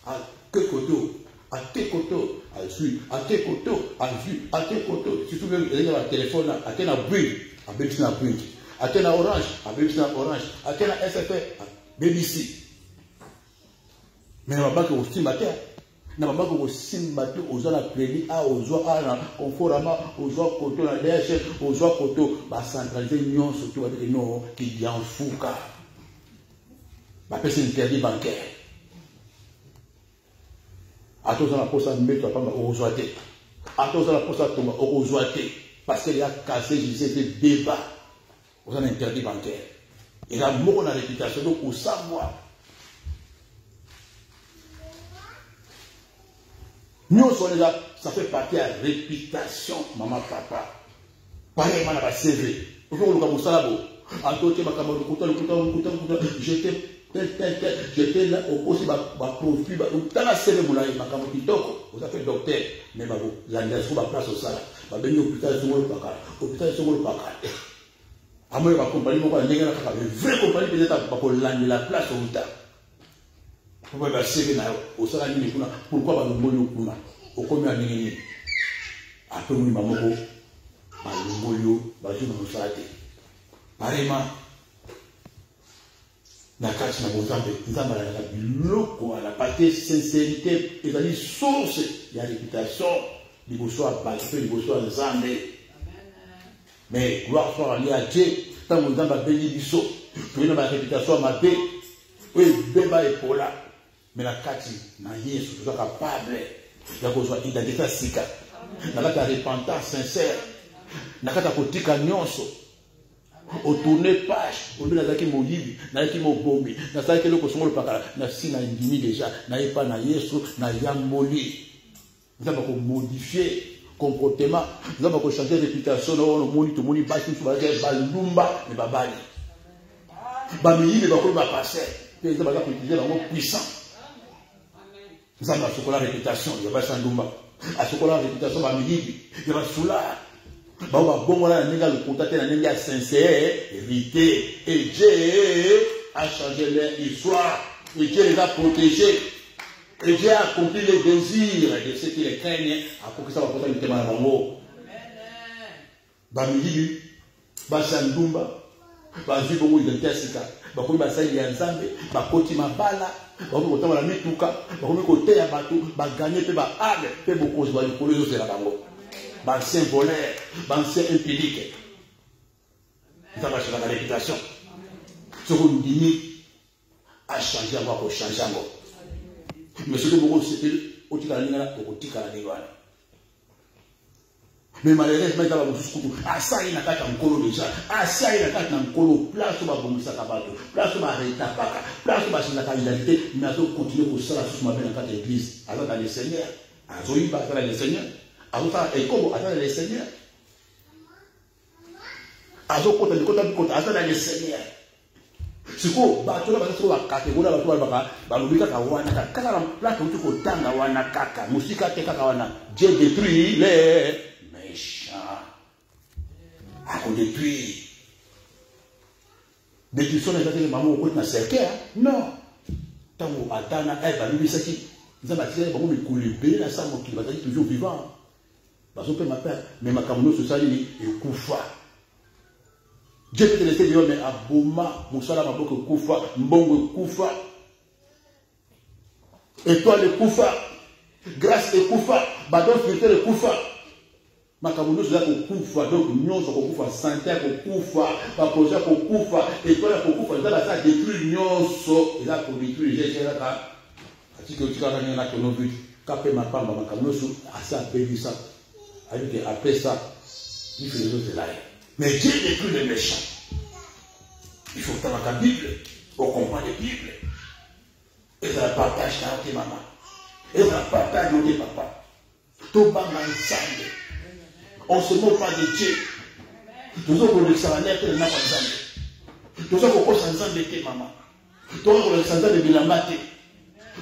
à que koto, à tes koto, à suivre, à tes koto, à vue, à tes koto. Si tu veux, il y a un téléphone, à tes na bruit, à BBC na bruit, à tes na orange, à BBC na orange, à tes na SFR, à BBC. Mais la banque au cimetière. Na mama ko simbatu ozala crédit a ozwa na conforama ozwa koto na DH ozwa koto ba centraliser nyonso to ba de non qui en fouka ba pesa interdit bancaire atoza na posa mbeto pamba ozwa te atoza na posa tomba ozwa te parce qu'il y a cassé c'était débat ozwa na interdit bancaire et la moko na réputation donc au savoir. Nous sommes déjà, ça fait partie de la réputation, maman, papa. Pareil, on a pas CV. Au jour où on a j'étais là au poste, profil, dans la CV, vous avez fait docteur, mais vous avez fait place au salaire. Vous avez fait l'hôpital de l'hôpital de l'hôpital. À moi, ma compagnie, une vraie compagnie, peut-être, pour la place au hôpital. Pourquoi va servir au salaire ni kuna pourquoi va l'ongolo kuna au combien ni après nous mamoko ba l'ongolo ba jour nous salate pareillement na kati na bozambe nzamba la biloko à la partie sincérité et la source ya réputation liboso a basé liboso a nzambe mais gloire soit à Dieu tant nzamba béni biso pour une réputation ma paix oui beba epola. Mais la kati na Yesu tu es capable de avoir une identité sika na la repentance sincère na kata kotika nyonso au tourner page au na zaki moyibi na zaki mobombi na zaki le kosongo le pakala na si na ndimi déjà na epa na Yesu na yamboli nous avons modifier comportement nous avons changer réputation on moni to moni ba tout ba balumba mais babali ba miyibi ba ko ba passer et ça va utiliser la mot puissant. Nous avons la réputation, il y a pas Sandoumba. À ce qu'on a la réputation, il y a Soula. Bon, là, le contact est sincère, évité. Et Dieu a changé leur histoire. Et Dieu les a protégés. Et Dieu a accompli les désirs de ceux qui les craignent. Après que ça va porter le témoin dans l'eau. Bamidi, Basandoumba, Bazibongo, il est testé. Bakomi basali ya nzambe bakoti mabala bakomi kotama la mituka bakomi koteya bato baganye pe ba ade pe bokozi ba likolo yo sela bango ba ancien voleur ba ancien impédique ça va changer la réputation ce qu'on dit a changé encore pour changer encore mais ce que beaucoup c'est au tika lingana au tika la lingana mais malheureusement il y a beaucoup de choses à ça il n'a pas de mkolo déjà à ça il n'a pas de mkolo place où va bomber kabato place où va arrêter paka place où va changer la qualité mais on continue pour ça la chose ma bien dans l'église alors dans le Seigneur azoyi ba dans le Seigneur alors ça et comme attends le Seigneur azo kota ni kota attends le Seigneur siko bato la bato la catégorie bato ba lubika ka wana kaka la place où tu kotanga wana kaka musika te kaka wana Dieu détruit les à qu'on détruit. Détruction n'est pas que maman au côté de cercle. Non. Tant qu'on attend, elle va lui dire que nous avons tiré pour me couler la salle qui va être toujours vivant. Parce que ma père, mais ma camoufle social est koufa. Dieu peut te laisser dire mais aboma, moussala ma boque koufa, mbongo koufa. Étoile koufa, grâce et koufa, badon spirituel koufa. Makamuno cela kokufa donc nyonso kokufa santé kokufa ba projet kokufa étoile kokufa ça ça détruit nyonso et là pour détruire j'ai là ati que tu as na kono but kapé ma pamba makamuno so asa péri ça avec après ça il fait les autres là mais Dieu détruit les méchants il faut que la Bible pour comprendre la Bible et ça partage ta maman et ça partage notre papa tout ba ensemble. On ne se moque pas de Dieu. Nous avons le salaire que nous avons ensemble. Nous avons le salaire de maman. Nous avons le salaire de Bilamate.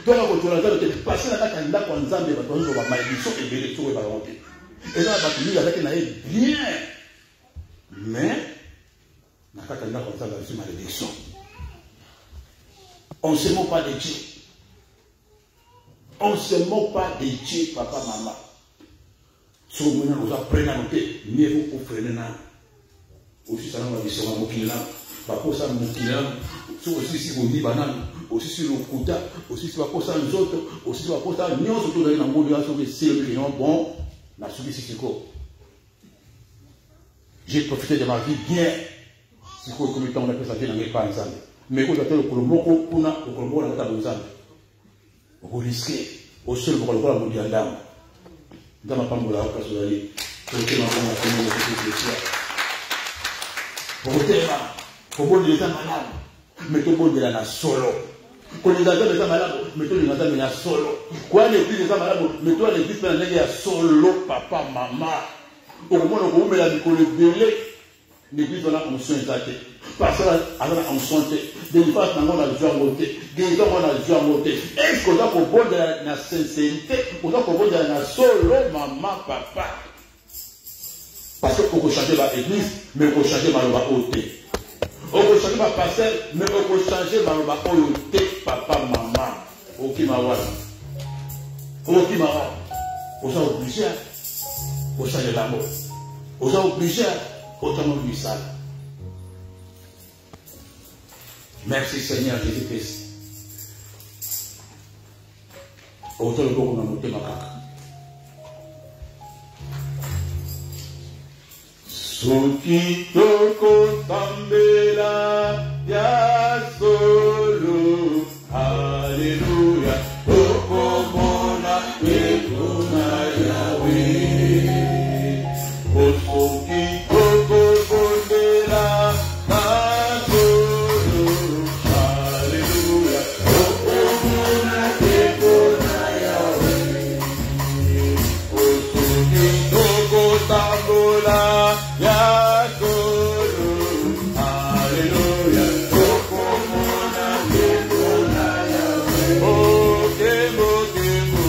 Nous avons le salaire de passer la carte en ensemble. Nous avons la malédiction et les choses et là, nous avons bien. Mais maintenant comme ça dans une malédiction. On ne se moque pas de Dieu. On ne se moque pas de Dieu, papa, maman. Si vous apprenez à noter, mieux vous offrez aussi ça va dire sur Mokina, pas ça Mokina, aussi si vous dites banane, aussi sur le Kouta, aussi si vous ça nous autres, aussi si vous ça nous autres dans la modulation de c'est le client bon, la subi c'est quoi. J'ai profité de ma vie bien, si vous comme étant on appelle ça bien pas ensemble. Mais quand vous avez le colombo, on a le colombo dans la table. Vous risquez au seul pour le voir vous dire dame. Dans ma femme, vous l'avez pas soigné. Pour que ma femme a fait mon effet pour que vous ayez malade, mettez vous de la solo. Quand les gens sont malades, mettez les gens de la solo. Quand les filles sont malades, mettez les filles de la solo, papa, maman. Au moment où vous mettez la délai, l'église va en soin exacté. Parce qu'elle a en santé. Des fois, on a le joie à monter. Des fois, on a le joie à monter. Est-ce qu'on a pour bon de la sincérité, on a pour bon de la solo, maman, papa. Parce qu'on peut changer l'église, mais on peut changer ma côté. On peut changer ma pasteur, mais on peut changer ma côté, papa, maman. Ok, ma wala. Ok, ma wala. On s'est obligé. On change l'amour. On s'est obligé. Autant de ça. Merci Seigneur Jésus-Christ. Autant de qu'on a monté ma caca. Soki toko tambela ya solo, Alléluia. Toko mona ekuna Yahweh. Soki toko tambela ya solo, Alléluia. Toko mona ekuna Yahweh. Soki toko tambela ya solo, Alléluia. Toko mona ekuna Yahweh. Oh, kemo kemo.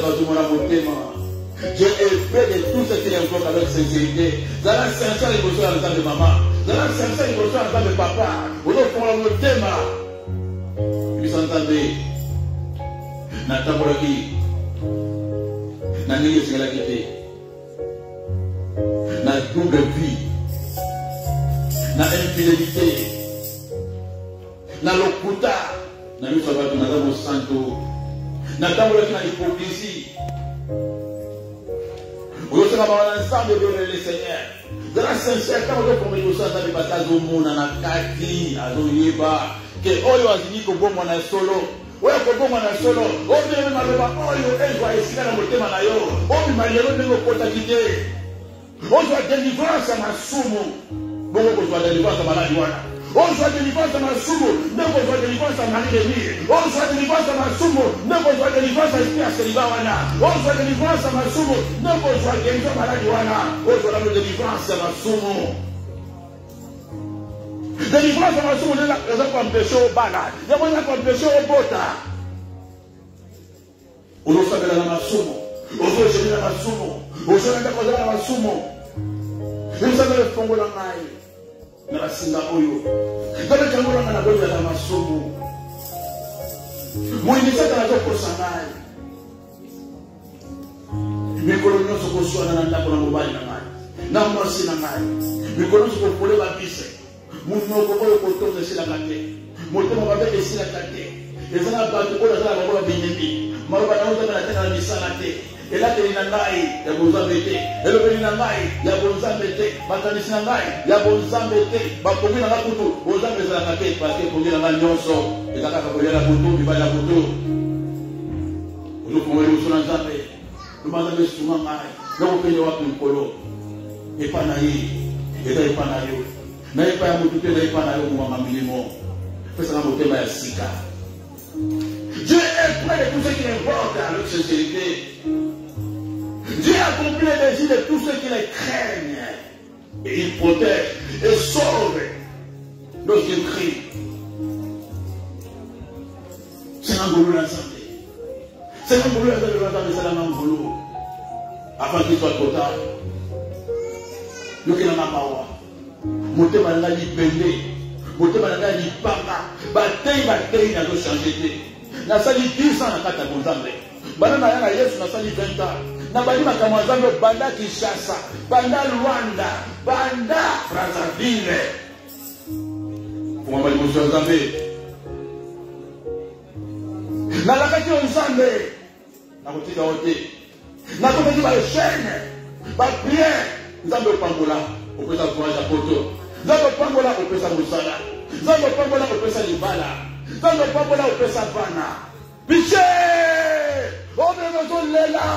Parce que malheureusement, Dieu est près de tout ce qu'il invoque avec sincérité. Dans la sincère, il faut en temps de maman. Dans la sincère, il faut en temps de papa. Vous devez prendre le thème. Vous s'entendez. Natambolaki. Nani la quitté. Na double vie. Na infidélité. Na lokuta. Na nous savons que nous avons santo. Natambolaki na hypocrisie. Vous savez ensemble de le Seigneur. Dans la sincère, quand vous avez dit que vous avez bataille au monde, on a kati, à l'oyeba, que oyo azini ko bon mona solo. Oyo ko bon mona solo. Oyo même maloba oyo ezwa esika na motema na yo. Oyo malero ndenge kota kite. Oyo délivrance à masumu. Bongo ko délivrance à maladi wana. On soit délivrance à Masumo, ne pas soit délivrance à Marie-Lémi. On soit délivrance à Masumo, ne pas soit délivrance à Esprit à Selibawana. On soit délivrance à Masumo, ne pas soit délivrance à Maladiwana. On soit la délivrance à Masumo. Délivrance à Masumo, ne la comme péché au bala, ne la comme péché au bota. On doit savoir la Masumo, on doit gérer la Masumo, on doit gérer la Masumo. Vous savez le fonds de la maille. Na singa oyo kama jambo la na boya la masomo mwini sasa na ko sanai mikolo nyoso ko swana na ndako na mobali na mai na mwasi na mai mikolo nyoso ko pole ba bise munno ko ko tonze sila kate moto ba be sila kate ezana ba ko la za ba binyebi maroba na uza na tena misala te elate ni nangai ya bonzambete elobeli nangai ya bonzambete bakanisi nangai ya bonzambete bakongi nanga kutu bonzambe za kate parce que kongi nanga nyonso ezaka ka kolela kutu bibala kutu unuko mwele usuna nzambe lumanda be suma ngai loko pele wapi nkolo epa na yi eta epa na yo na epa ya mutu te na epa na yo mwa milimo pesa na motema ya sika. Dieu est près de tous ceux qui l'invoquent avec sincérité. Dieu accomplit les désirs de tous ceux qui les craignent. Et il protège et sauve lorsqu'ils crient. C'est un boulot l'ensemble. C'est un boulot l'ensemble, c'est un boulot. Avant qu'il soit trop tard. Nous qui n'avons pas. Monter ma langue libérée. Monter ma langue libérée. Bataille n'a pas changé. Na sali 10 ans na kata bonzambe. Bana na yana Yesu na sali 20 ans. na bandi makambo nzambe banda Kinshasa, banda Rwanda, banda Brazzaville. Pour moi l'émotion nzambe. Na la kati nzambe na kotika ote. Na kotika ba chaîne, ba prière, nzambe opangola, opesa courage à poto. Nzambe opangola opesa musala. Nzambe opangola opesa libala. Nzambe opangola opesa bana. Piché! On est besoin de là.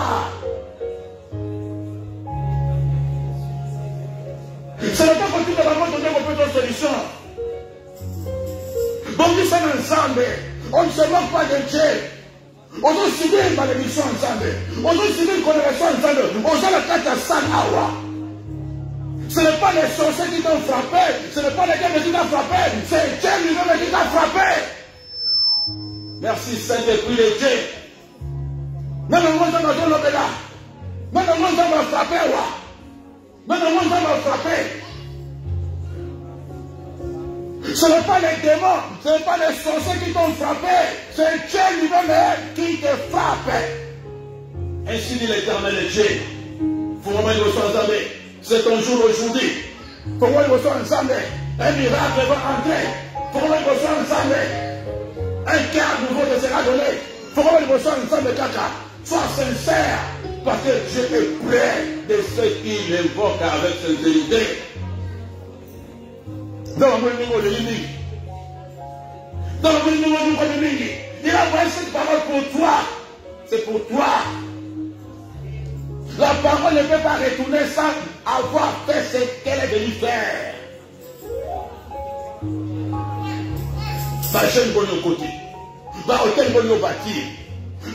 Ce n'est pas possible de la donner une solution. Bon, nous sommes ensemble. On ne se moque pas de Dieu. On doit subir une malédiction ensemble. On doit subir une condamnation ensemble. On doit la carte à 100 awa. Ce n'est pas les sorciers qui t'ont frappé. Ce n'est pas les gars qui t'ont frappé. C'est Dieu lui-même qui t'a frappé. Merci Saint-Esprit de Dieu. Même moi, ça m'a donné là. Même moi, ça m'a frappé. Même moi, ça m'a frappé. Ce n'est pas les démons, ce n'est pas les sorciers qui t'ont frappé. C'est Dieu lui-même qui te frappe. Ainsi dit l'Éternel Dieu. Pour moi, il soit ensemble. C'est ton jour aujourd'hui. Pour moi, il soit ensemble. Un miracle va entrer. Pour moi, il soit ensemble. Un cœur nouveau te sera donné. Pour moi, il soit ensemble, caca. Sois sincère, parce que Dieu est près de ceux qui l'invoquent avec sincérité. Dans le niveau de l'unique, dans le niveau de l'unique, il a envoyé cette parole pour toi. C'est pour toi. La parole ne peut pas retourner sans avoir fait ce qu'elle est venue faire. Ma chaîne bonne au côté, ma hôtel bonne au bâtir.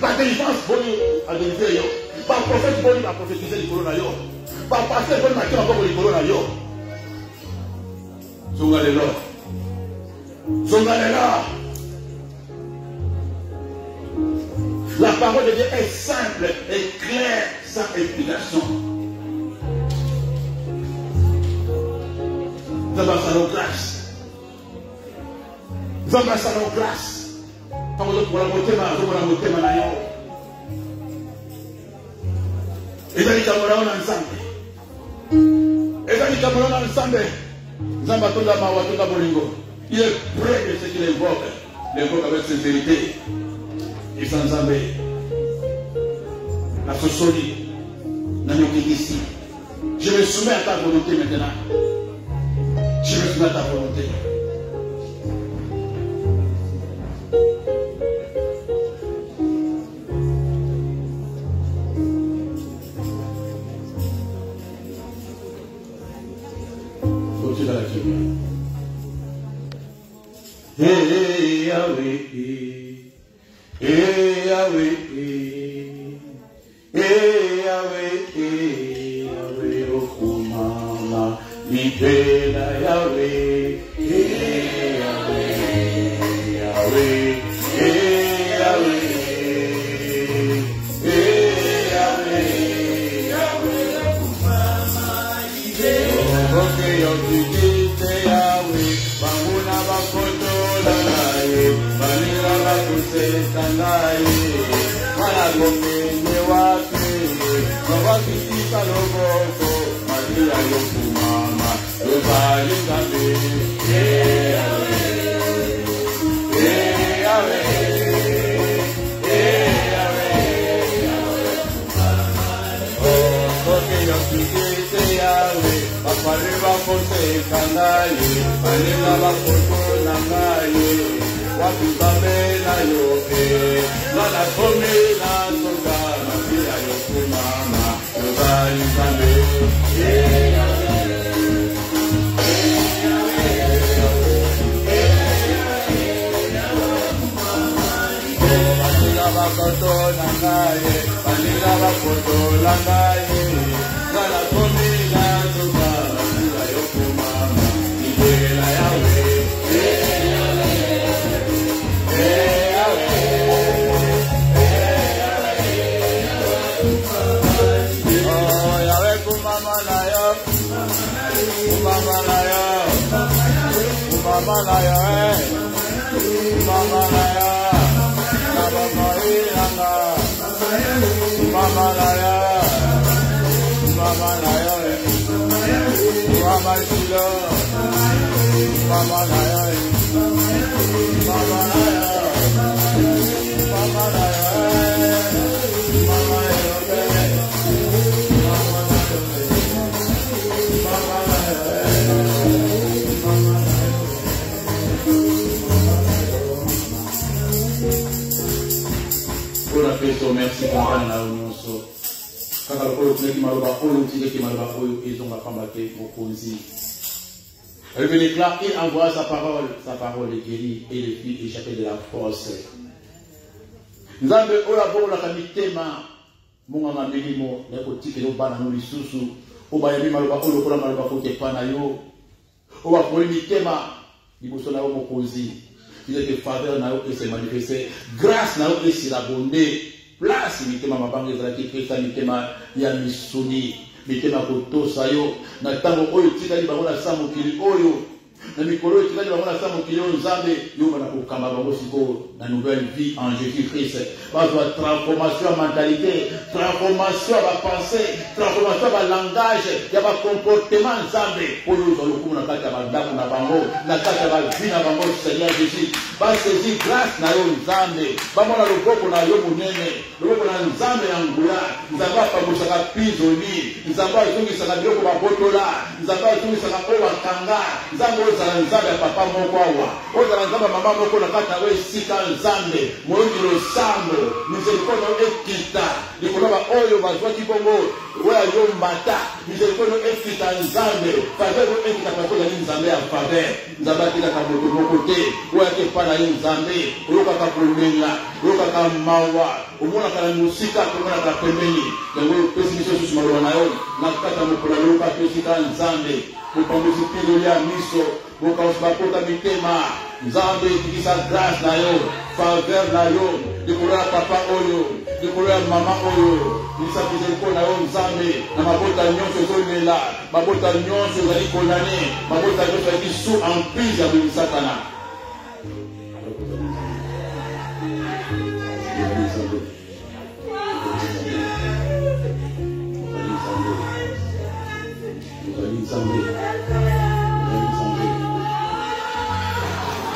Ma délivrance bonne à délivrer. Ma prophète bonne à prophétiser le corona. Ma pasteur bonne à qui encore le corona. Zongalela. Zongalela. La parole de Dieu est simple et claire, sans explication. Zamba nos grâce. Zamba nos grâce. Pour la motema na yo. Ezali kamona ensemble. Ezali kamona ensemble. Zamba tonda mawa tonda bolingo. Il est près de ce qu'il invoque. L'invoque avec sincérité. Et sans zambé. La sosoli. Na ici. Je me soumets à ta volonté maintenant. Je me soumets à ta volonté. Hey Yahweh, hey Yahweh, hey Yahweh, Yahweh okumama, nipenda Yahweh, hey Yahweh, Yahweh, hey Yahweh, hey Yahweh, Yahweh okumama, nipenda Yahweh, banguna bakoto. Vanilla bakusetangaye Wanagomene wape Nawakisika loboko Maria yokumama Lobali ngabe Hey Yahweh Hey Yahweh Hey Yahweh Oh, koke yokikete Yahweh Bapare bakosetangaye Vanilla bakoto nangaye Wapibamela yoke, nala komela songa, mafia yoku mama, yobali zambe. Hey Yahweh, hey Yahweh, hey Yahweh, Vanilla bakoto langaye, vanilla bakoto langaye, nala komela songa, mafia yoku mama, nibela Yahweh. Mamalaya, Merci pour la union. Quand le qui m'a ils ont il déclare, il envoie sa parole est guérie et les filles échappées de la force. Nous avons la kamitema, mon amélimo, les petits qui nous battent dans les sous-sous, au bayami maloba, au lokola maloba côté panayo, au bapolimitema, il vous sonne à mokosi. Il y a des faveurs qui se manifestent, grâce à qui s'est abonné, place, mitema mabanga ezalaki krista mitema ya misuni, mitema kotosayo, na tango oyo tikali bango na sa mokili oyo, na mikolo oyo tikali bango na sa mokili oyo nzambe, yo bana kokamba bango sikoyo na nouvelle vie en Jésus-Christ. Bazwa transformation ya mentalité, transformation ya pensée, transformation ya langage, ya comportement nzambe, oyo ozalokumu na kati ya bandako na bango, na kati ya vie na bango Seigneur Jésus. Basezi grâce na yo nzambe, bamona loboko na yo munene, loboko na nzambe ya nguya, nzambe apangusaka pizoli, nzambe azongisaka biloko babotola, nzambe azongisaka oyo bakanga, nzambe ozala nzambe ya papa moko awa, ozala nzambe ya mama moko na kati na yo esika nzambe, moyoki losambo, misericorde na yo ekita, likolo ba oyo bazwaki bongo, oyo yo mbata, misericorde na yo ekita nzambe, faveur oyo ekita kwa kozali nzambe ya faveur, nzambe akitaka moto moko te, oyo akepa na ye nzambe, oyokaka kolenga, oyokaka mawa, omonaka na mosika, omonaka pembeni, yango opesi biso susu maloba na yo, na kati ya mokolo oyoka tosika nzambe, mopangosi pindoli ya miso, mokangosi bakota mitema, nzambe ekikisa grâce na yo, faveur na yo, likolo ya papa oyo, likolo ya mama oyo, misapizeko na yo nzambe, na mabota nyonso ezolela, mabota nyonso ezali kondane, mabota nyonso ezali sous emprise ya bolisakana.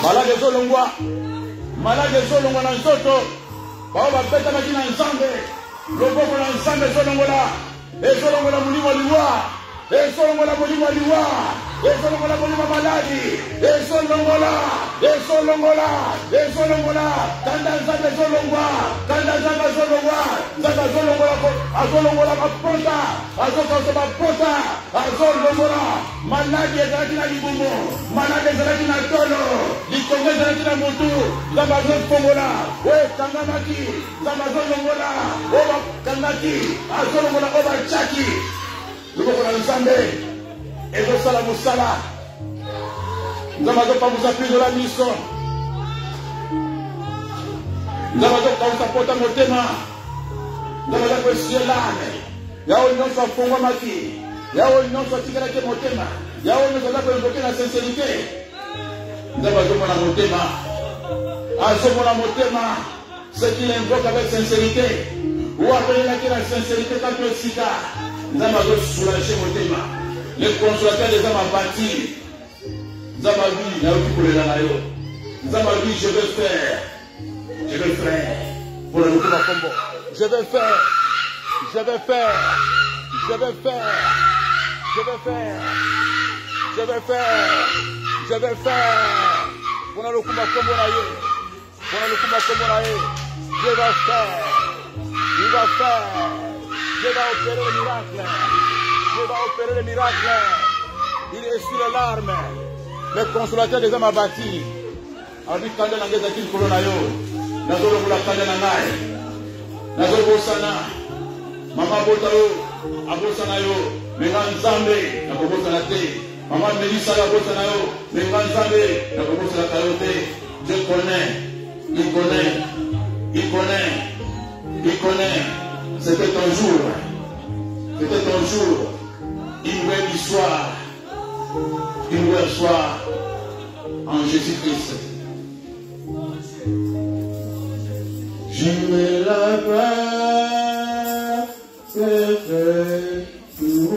Malade zolongwa, malade zolongwa na nzoto, bao bapeta makina nzambe, loboko na nzambe zolongola, ezolongola mulimo liwa, ezolongola mulimo liwa, ezolongola mulimo maladi, ezolongola, ezolongola, ezolongola, kanda nzambe zolongwa, kanda nzambe zolongwa, nzambe zolongola, azolongola bapota, azokosa bapota, azolongola, maladi ezalaki na libumu, maladi ezalaki na tolo, likongo ezalaki na mutu, nzambe azofongola, oyo kangamaki, nzambe azolongola, oyo bakangaki, azolongola, oyo bachaki, loboko na nzambe ezosala mosala, nzambe azopangusa pizola miso, nzambe azokausa pota motema, nzambe azokwesielane, yaoyo nyonso afongwamaki, yaoyo nyonso atikalaki motema, yaoyo nyonso azakoinvoke na sincérité, nzambe azomona motema, azomona motema, ce qu'il invoque avec sincérité, ou appelelaki na sincérité kato esika, nzambe azosoulager motema, le consolateur des âmes abattus, nzambe abi nayoki kolela na yo, nzambe abi je vais faire, pour le lokola kombo, je vais faire, je vais faire, je vais faire, je vais faire, je vais faire, je vais faire, pour le lokola kombo na ye, pour le lokola kombo na ye, je vais faire, il va faire, je vais opérer le miracle, je vais opérer le miracle, il essuie les larmes, le consolateur des âmes abattus, a dit kanda na ngeza kili kolona yo, nazolo mula kanda na ngai, nazolo bosana, mama bota yo, abosana yo, menga nzambe, na kobosana te, mama Melissa ya bosana yo, menga nzambe, na kobosana kayo te, je connais, il connaît, il connaît, il connaît, c'était ton jour, une nouvelle histoire, une nouvelle soir, en Jésus-Christ. Je me la paix, c'est fait, tout